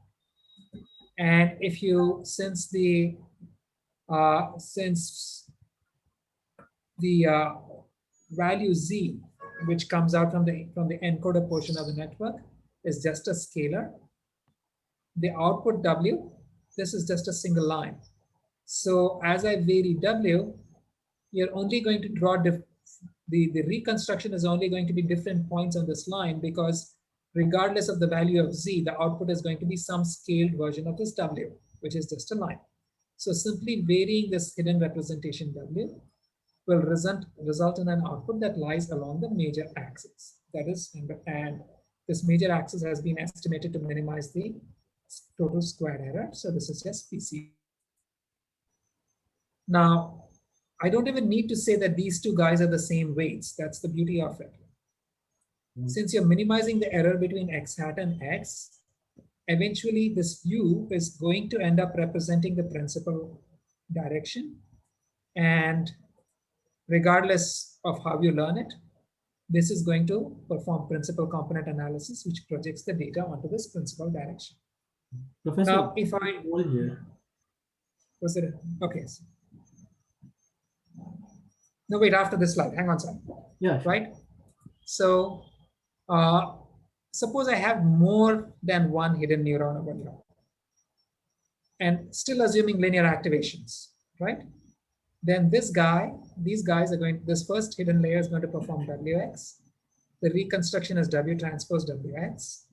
And if you, since the value z, which comes out from the encoder portion of the network, is just a scalar, the output w, this is just a single line. So as I vary w, you're only going to draw the reconstruction is only going to be different points on this line, because regardless of the value of z, the output is going to be some scaled version of this w, which is just a line. So simply varying this hidden representation w will result in an output that lies along the major axis. That is, and this major axis has been estimated to minimize the total square error. So this is just PC. Now, I don't even need to say that these two guys are the same weights. That's the beauty of it. Since you're minimizing the error between x hat and x, eventually this u is going to end up representing the principal direction. And regardless of how you learn it, this is going to perform principal component analysis, which projects the data onto this principal direction. Professor, now, if I hold here. Was it okay? No, wait. After this slide, hang on, sir. Yeah. Sure. Right. So, suppose I have more than one hidden neuron over here, and still assuming linear activations, right? Then these guys are going, this first hidden layer is going to perform Wx. The reconstruction is W transpose Wx.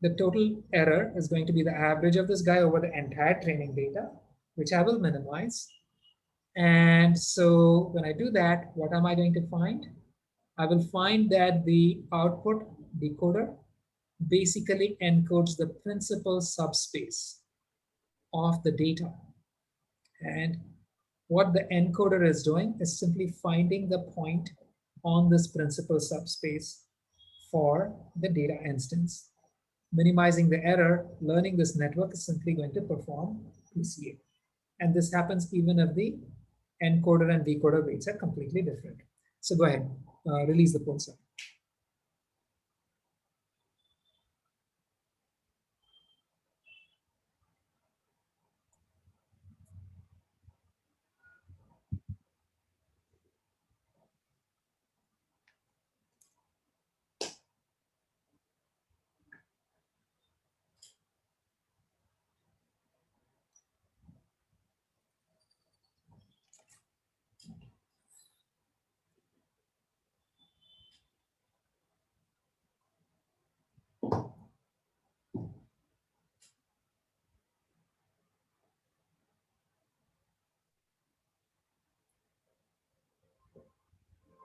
The total error is going to be the average of this guy over the entire training data, which I will minimize. And so when I do that, what am I going to find? I will find that the output decoder basically encodes the principal subspace of the data. And what the encoder is doing is simply finding the point on this principal subspace for the data instance. minimizing the error, learning this network is simply going to perform PCA. And this happens even if the encoder and decoder weights are completely different. So go ahead, release the pointer.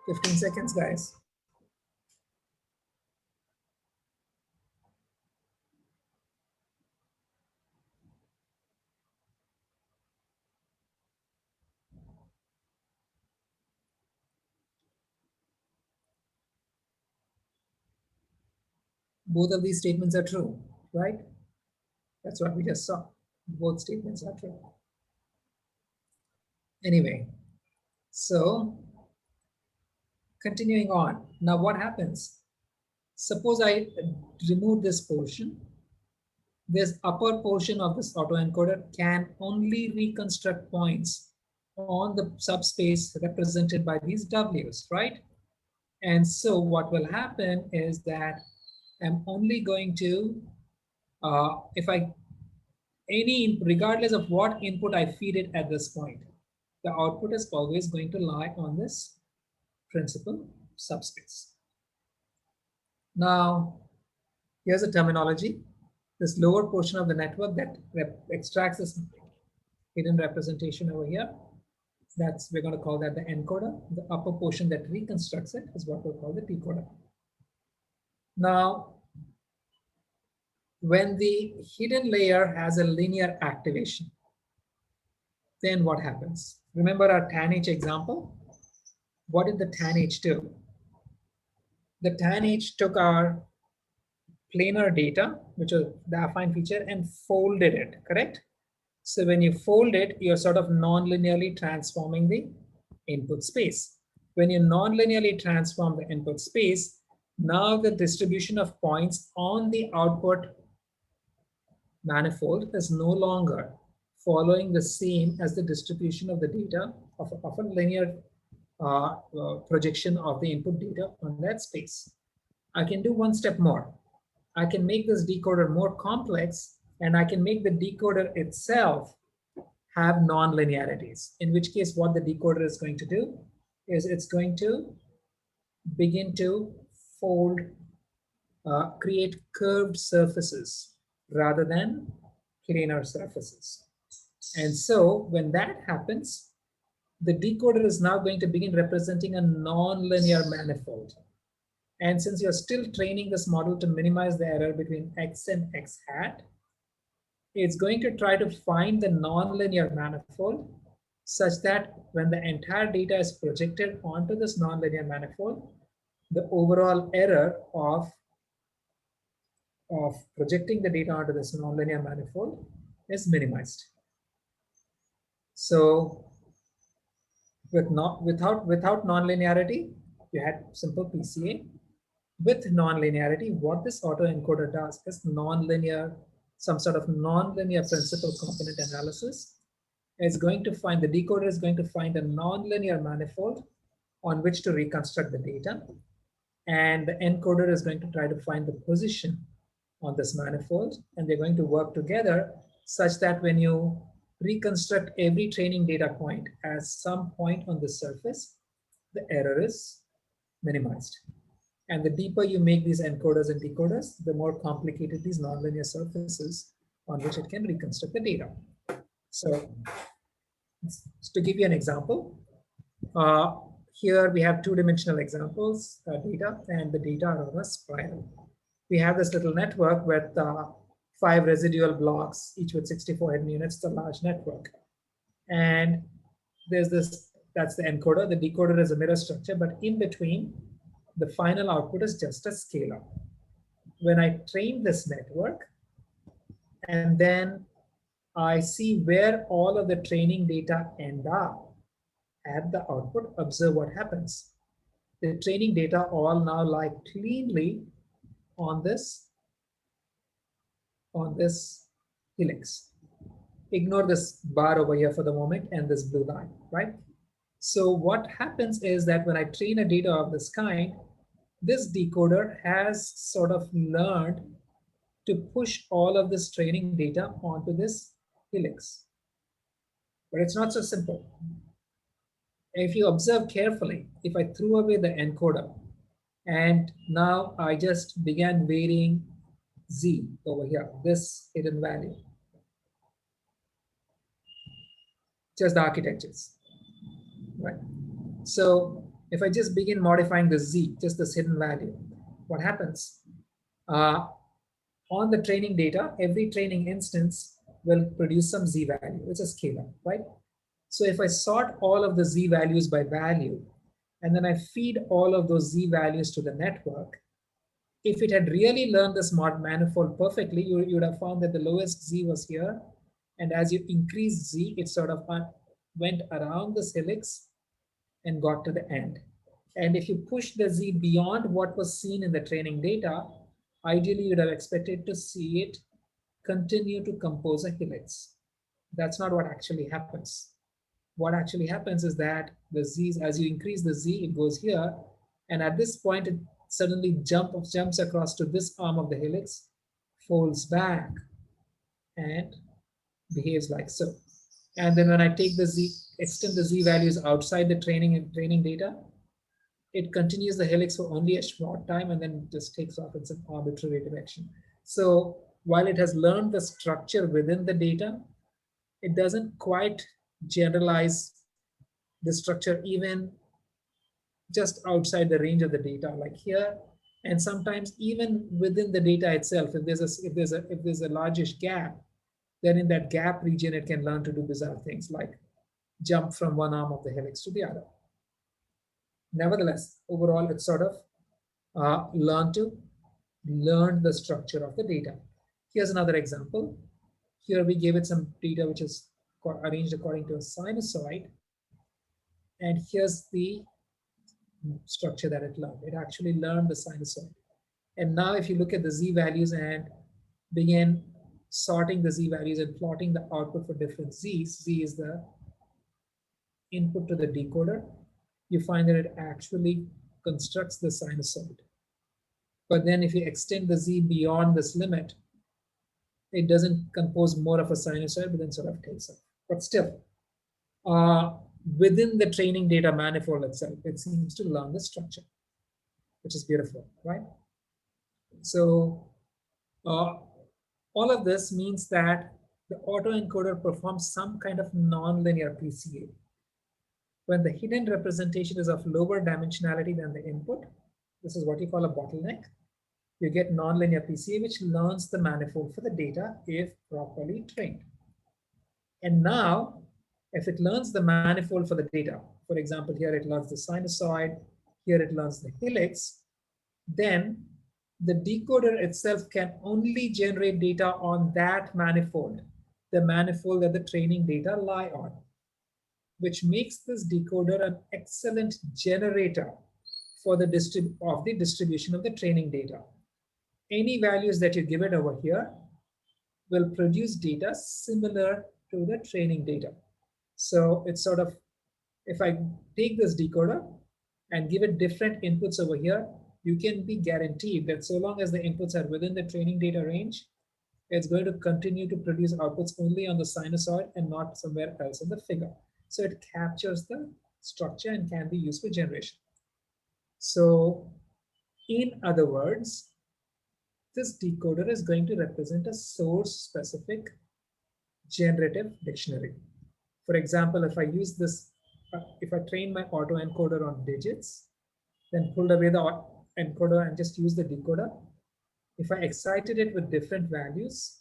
Fifteen seconds, guys. Both of these statements are true, right? That's what we just saw. Both statements are true. Anyway, so continuing on. Now what happens? Suppose I remove this portion. This upper portion of this autoencoder can only reconstruct points on the subspace represented by these W's, right? And so what will happen is that I'm only going to, regardless of what input I feed it at this point, the output is always going to lie on this principal subspace. Now, here's a terminology. This lower portion of the network that extracts this hidden representation over here, we're going to call that the encoder. The upper portion that reconstructs it is what we'll call the decoder. Now, when the hidden layer has a linear activation, then what happens? Remember our TAN-H example? What did the TAN-H do? The TAN-H took our planar data, which was the affine feature, and folded it, correct? So when you fold it, you're sort of non-linearly transforming the input space. When you non-linearly transform the input space, now the distribution of points on the output manifold is no longer following the same as the distribution of the data of a linear projection of the input data on that space. I can do one step more. I can make this decoder more complex, and I can make the decoder itself have non-linearities, in which case what the decoder is going to do is it's going to begin to fold, create curved surfaces rather than planar surfaces. And so when that happens, the decoder is now going to begin representing a non-linear manifold. And since you're still training this model to minimize the error between x and x hat, it's going to try to find the non-linear manifold such that when the entire data is projected onto this non-linear manifold, the overall error of projecting the data onto this non-linear manifold is minimized. So without non-linearity, you had simple PCA. With non-linearity, what this autoencoder does is some sort of non-linear principal component analysis. It's going to find, the decoder is going to find a non-linear manifold on which to reconstruct the data. And the encoder is going to try to find the position on this manifold. And they're going to work together such that when you reconstruct every training data point as some point on the surface, the error is minimized. And the deeper you make these encoders and decoders, the more complicated these nonlinear surfaces on which it can reconstruct the data. So to give you an example, here we have two-dimensional examples, data, and the data are on a spiral. We have this little network with 5 residual blocks, each with 64 hidden units. It's a large network. And there's this, that's the encoder. The decoder is a mirror structure, but in between, the final output is just a scalar. when I train this network, and then I see where all of the training data end up at the output, observe what happens. The training data all now lie cleanly on this helix. Ignore this bar over here for the moment and this blue line, right? So what happens is that when I train a data of this kind, this decoder has sort of learned to push all of this training data onto this helix. But it's not so simple. If you observe carefully, if I threw away the encoder and now I just began varying Z over here, this hidden value, just the architectures, right? So if I just begin modifying the Z, just this hidden value, what happens? On the training data, every training instance will produce some Z value. It's a scalar, right? So if I sort all of the Z values by value, and then I feed all of those Z values to the network, if it had really learned this manifold perfectly, you would have found that the lowest Z was here. And as you increase Z, it sort of went around this helix and got to the end. And if you push the Z beyond what was seen in the training data, ideally you'd have expected to see it continue to compose a helix. That's not what actually happens. What actually happens is that the Z's, as you increase the Z, it goes here. And at this point, it suddenly jumps across to this arm of the helix, folds back, and behaves like so. And then when I take the Z, extend the Z values outside the training data, it continues the helix for only a short time and then just takes off in some arbitrary direction. So while it has learned the structure within the data, it doesn't quite generalize the structure even just outside the range of the data, like here. And sometimes even within the data itself, if there's a largish gap, then in that gap region, it can learn to do bizarre things like jump from one arm of the helix to the other. Nevertheless, overall, it's sort of learn the structure of the data. Here's another example. Here we gave it some data which is arranged according to a sinusoid. And here's the structure that it learned. It actually learned the sinusoid. And now if you look at the Z values and begin sorting the Z values and plotting the output for different Z's, Z is the input to the decoder, you find that it actually constructs the sinusoid. But then if you extend the Z beyond this limit, it doesn't compose more of a sinusoid, but then sort of takes off. But still, within the training data manifold itself, it seems to learn the structure, which is beautiful, right? So all of this means that the autoencoder performs some kind of nonlinear PCA. When the hidden representation is of lower dimensionality than the input, this is what you call a bottleneck. You get nonlinear PCA, which learns the manifold for the data if properly trained. And now, if it learns the manifold for the data, for example, here it learns the sinusoid, here it learns the helix, then the decoder itself can only generate data on that manifold, the manifold that the training data lie on, which makes this decoder an excellent generator for the distribution of the training data. Any values that you give it over here will produce data similar to the training data. So it's sort of, if I take this decoder and give it different inputs over here, you can be guaranteed that so long as the inputs are within the training data range, it's going to continue to produce outputs only on the sinusoid and not somewhere else in the figure. So it captures the structure and can be used for generation. So in other words, this decoder is going to represent a source-specific generative dictionary. For example, if I use this, if I train my autoencoder on digits, then pulled away the encoder and just use the decoder, if I excited it with different values,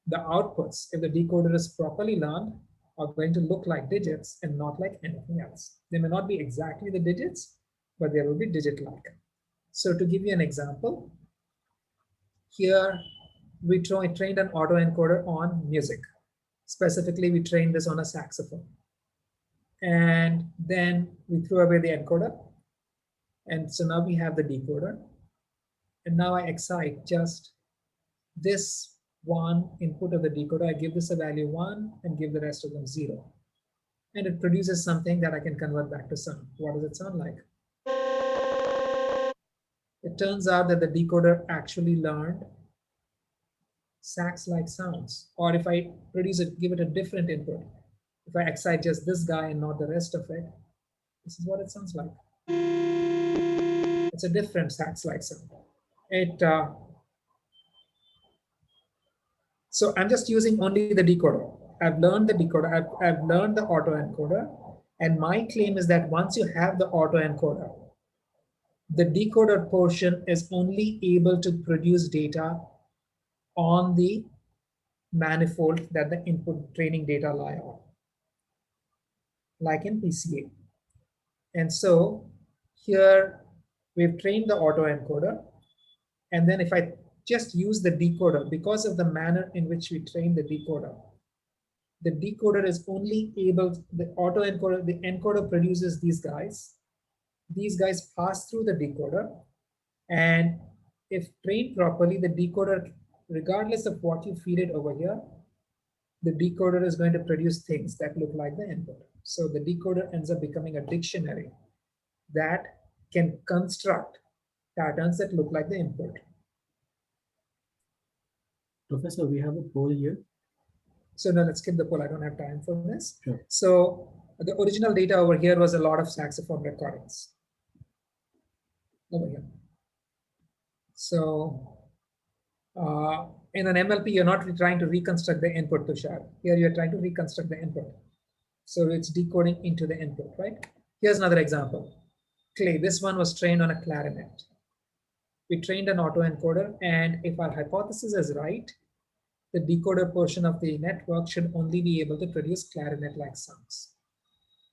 the outputs, if the decoder is properly learned, are going to look like digits and not like anything else. They may not be exactly the digits, but they will be digit-like. So to give you an example, here we trained an autoencoder on music. Specifically, we trained this on a saxophone. And then we threw away the encoder. And so now we have the decoder. And now I excite just this one input of the decoder. I give this a value 1 and give the rest of them 0. And it produces something that I can convert back to sound. What does it sound like? It turns out that the decoder actually learned sax-like sounds. Or if I produce it, give it a different input. If I excite just this guy and not the rest of it, this is what it sounds like. It's a different sax-like sound. So I'm just using only the decoder. I've learned the decoder, I've learned the autoencoder, and my claim is that once you have the autoencoder, the decoder portion is only able to produce data on the manifold that the input training data lie on, like in PCA. And so here we've trained the autoencoder, and then if I just use the decoder, because of the manner in which we train the decoder is only able, the autoencoder, the encoder produces these guys. These guys pass through the decoder, and if trained properly, the decoder, regardless of what you feed it over here, the decoder is going to produce things that look like the input. So the decoder ends up becoming a dictionary that can construct patterns that look like the input. Professor, we have a poll here. So now let's skip the poll. I don't have time for this. Sure. So the original data over here was a lot of saxophone recordings. Over here. So in an MLP, you're not trying to reconstruct the input, Tushar. Here you're trying to reconstruct the input. So it's decoding into the input, right? Here's another example. Clay, this one was trained on a clarinet. We trained an autoencoder, and if our hypothesis is right, the decoder portion of the network should only be able to produce clarinet-like sounds.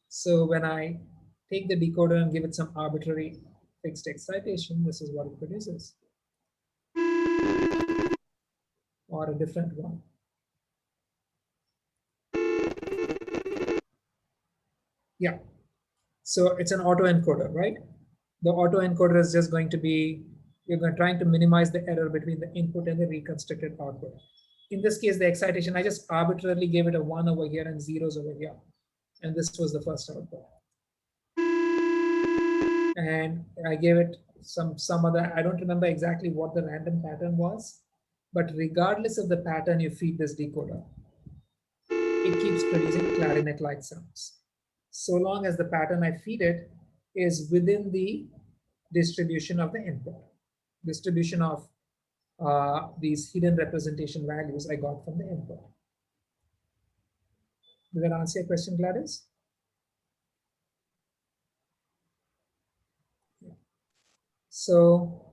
So when I take the decoder and give it some arbitrary fixed excitation, this is what it produces. Or a different one. Yeah. So it's an autoencoder, right? The autoencoder is just going to be, you're trying to minimize the error between the input and the reconstructed output. In this case, the excitation, I just arbitrarily gave it a 1 over here and zeros over here. And this was the first output. And I gave it some other, I don't remember exactly what the random pattern was, but regardless of the pattern you feed this decoder, it keeps producing clarinet-like sounds. So long as the pattern I feed it is within the distribution of the input, distribution of these hidden representation values I got from the input. Did that answer your question, Gladys? Yeah. So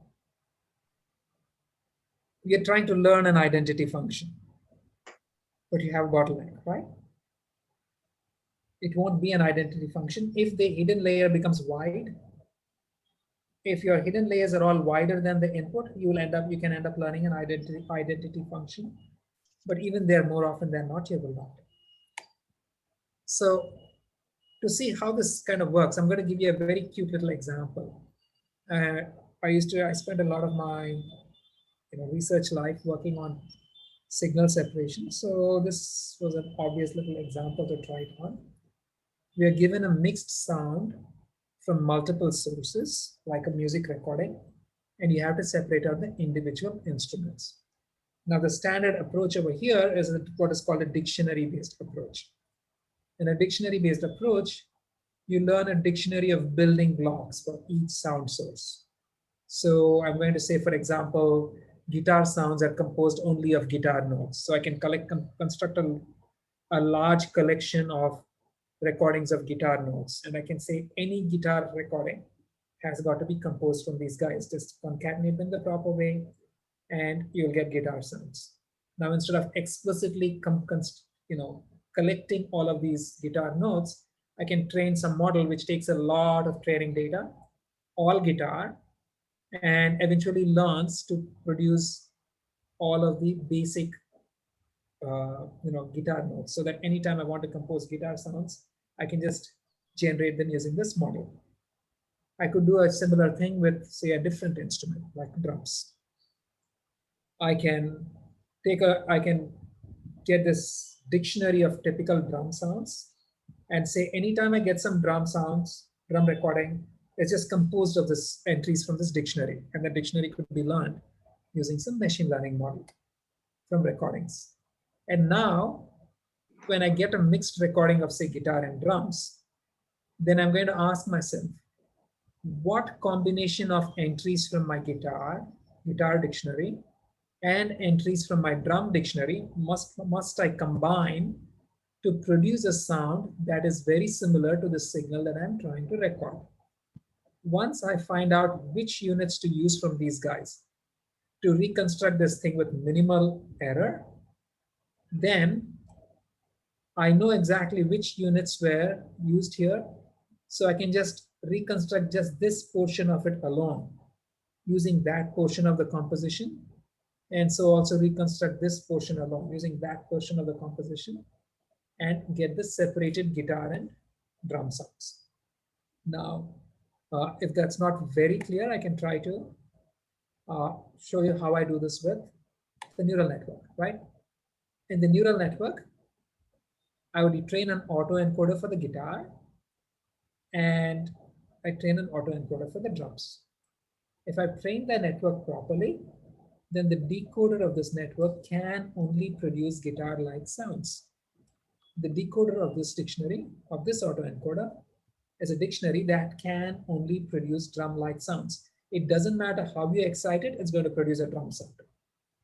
we are trying to learn an identity function, but you have a bottleneck, right? It won't be an identity function if the hidden layer becomes wide. If your hidden layers are all wider than the input, you can end up learning an identity function. But even there, more often than not, you will not. So to see how this kind of works, I'm going to give you a very cute little example. I spent a lot of my research life working on signal separation. So this was an obvious little example to try it on. We are given a mixed sound from multiple sources, like a music recording, and you have to separate out the individual instruments. Now, the standard approach over here is what is called a dictionary-based approach. In a dictionary-based approach, you learn a dictionary of building blocks for each sound source. So I'm going to say, for example, guitar sounds are composed only of guitar notes. So I can construct a large collection of recordings of guitar notes. And I can say any guitar recording has got to be composed from these guys. Just concatenate them the proper way, and you'll get guitar sounds. Now, instead of explicitly collecting all of these guitar notes, I can train some model which takes a lot of training data, all guitar, and eventually learns to produce all of the basic guitar notes, so that anytime I want to compose guitar sounds, I can just generate them using this model. I could do a similar thing with, say, a different instrument like drums. I can get this dictionary of typical drum sounds and say anytime I get some drum sounds, drum recording, it's just composed of this entries from this dictionary, and the dictionary could be learned using some machine learning model from recordings. And now, when I get a mixed recording of, say, guitar and drums, then I'm going to ask myself, what combination of entries from my guitar dictionary, and entries from my drum dictionary must I combine to produce a sound that is very similar to the signal that I'm trying to record? Once I find out which units to use from these guys to reconstruct this thing with minimal error, then I know exactly which units were used here. So I can just reconstruct just this portion of it alone using that portion of the composition. And so also reconstruct this portion alone using that portion of the composition and get the separated guitar and drum sounds. Now, if that's not very clear, I can try to show you how I do this with the neural network, right? In the neural network, I would train an autoencoder for the guitar, and I train an autoencoder for the drums. If I train the network properly, then the decoder of this network can only produce guitar-like sounds. The decoder of this dictionary, of this autoencoder, is a dictionary that can only produce drum-like sounds. It doesn't matter how you excite it, it's going to produce a drum sound.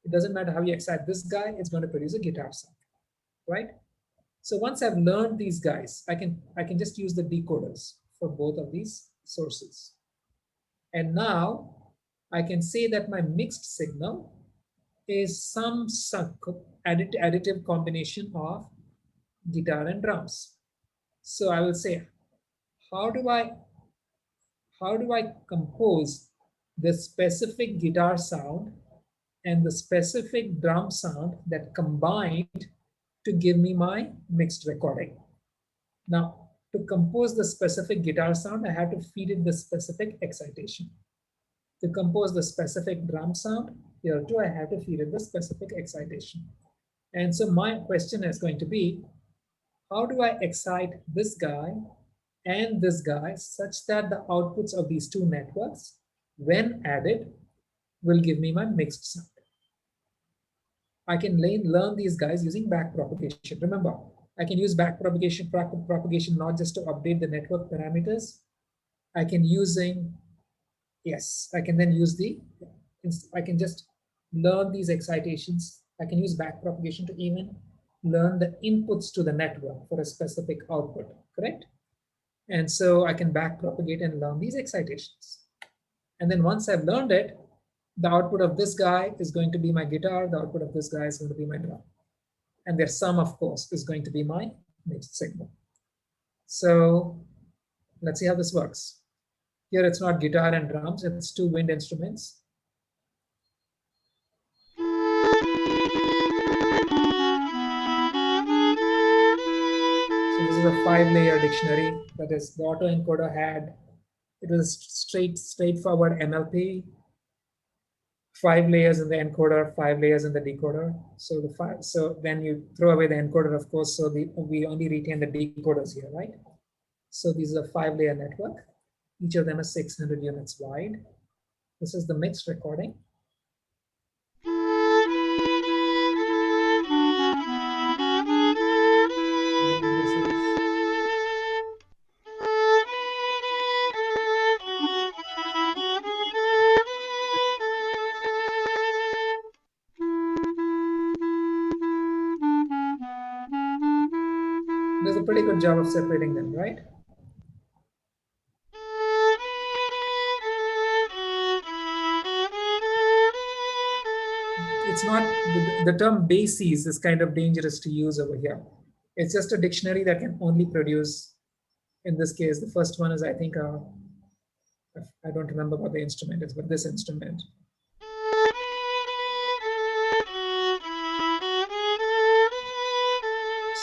It doesn't matter how you excite this guy, it's going to produce a guitar sound, right? So once I've learned these guys, I can just use the decoders for both of these sources. And now I can say that my mixed signal is some additive combination of guitar and drums. So I will say, how do I compose the specific guitar sound and the specific drum sound that combined to give me my mixed recording? Now, to compose the specific guitar sound, I have to feed it the specific excitation. To compose the specific drum sound, here too, I have to feed it the specific excitation. And so my question is going to be, how do I excite this guy and this guy such that the outputs of these two networks, when added, will give me my mixed sound? I can learn these guys using backpropagation. Remember, I can use backpropagation not just to update the network parameters. I can then use I can just learn these excitations. I can use backpropagation to even learn the inputs to the network for a specific output, correct? And so I can backpropagate and learn these excitations. And then once I've learned it, the output of this guy is going to be my guitar, the output of this guy is going to be my drum. And their sum, of course, is going to be my mixed signal. So let's see how this works. Here it's not guitar and drums, it's two wind instruments. So this is a 5-layer dictionary. That is, the autoencoder had, it was straightforward MLP, 5 layers in the encoder, 5 layers in the decoder. So then you throw away the encoder, of course, so we only retain the decoders here, right? So this is a 5-layer network. Each of them is 600 units wide. This is the mixed recording. Does a pretty good job of separating them, right? It's not, the term bases is kind of dangerous to use over here. It's just a dictionary that can only produce, in this case, the first one is, I think, I don't remember what the instrument is, but this instrument.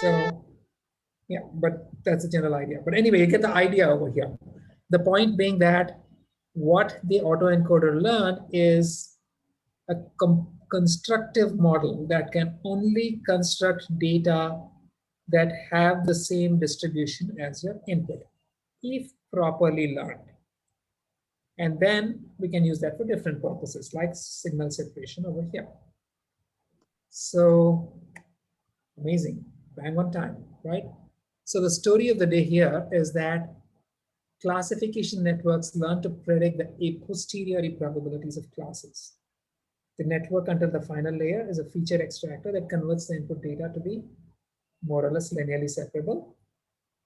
So yeah, but that's a general idea. But anyway, you get the idea over here. The point being that what the autoencoder learned is a constructive model that can only construct data that have the same distribution as your input, if properly learned. And then we can use that for different purposes, like signal separation over here. So amazing, bang on time, right? So the story of the day here is that classification networks learn to predict the a posteriori probabilities of classes. The network until the final layer is a feature extractor that converts the input data to be more or less linearly separable.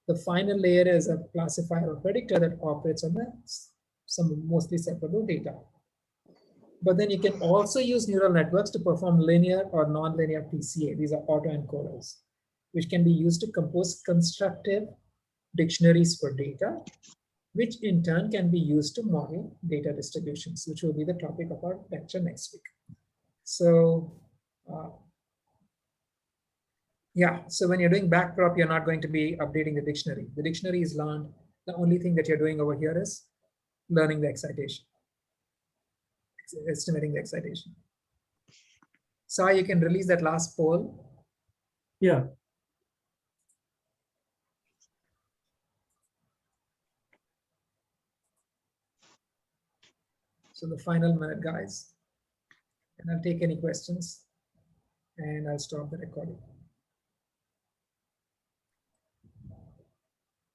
The final layer is a classifier or predictor that operates on some mostly separable data. But then you can also use neural networks to perform linear or nonlinear PCA. These are autoencoders, which can be used to compose constructive dictionaries for data, which in turn can be used to model data distributions, which will be the topic of our lecture next week. So yeah, so when you're doing backprop, you're not going to be updating the dictionary. The dictionary is learned. The only thing that you're doing over here is learning the excitation, estimating the excitation. So you can release that last poll. Yeah. So the final minute, guys. And I'll take any questions and I'll stop the recording.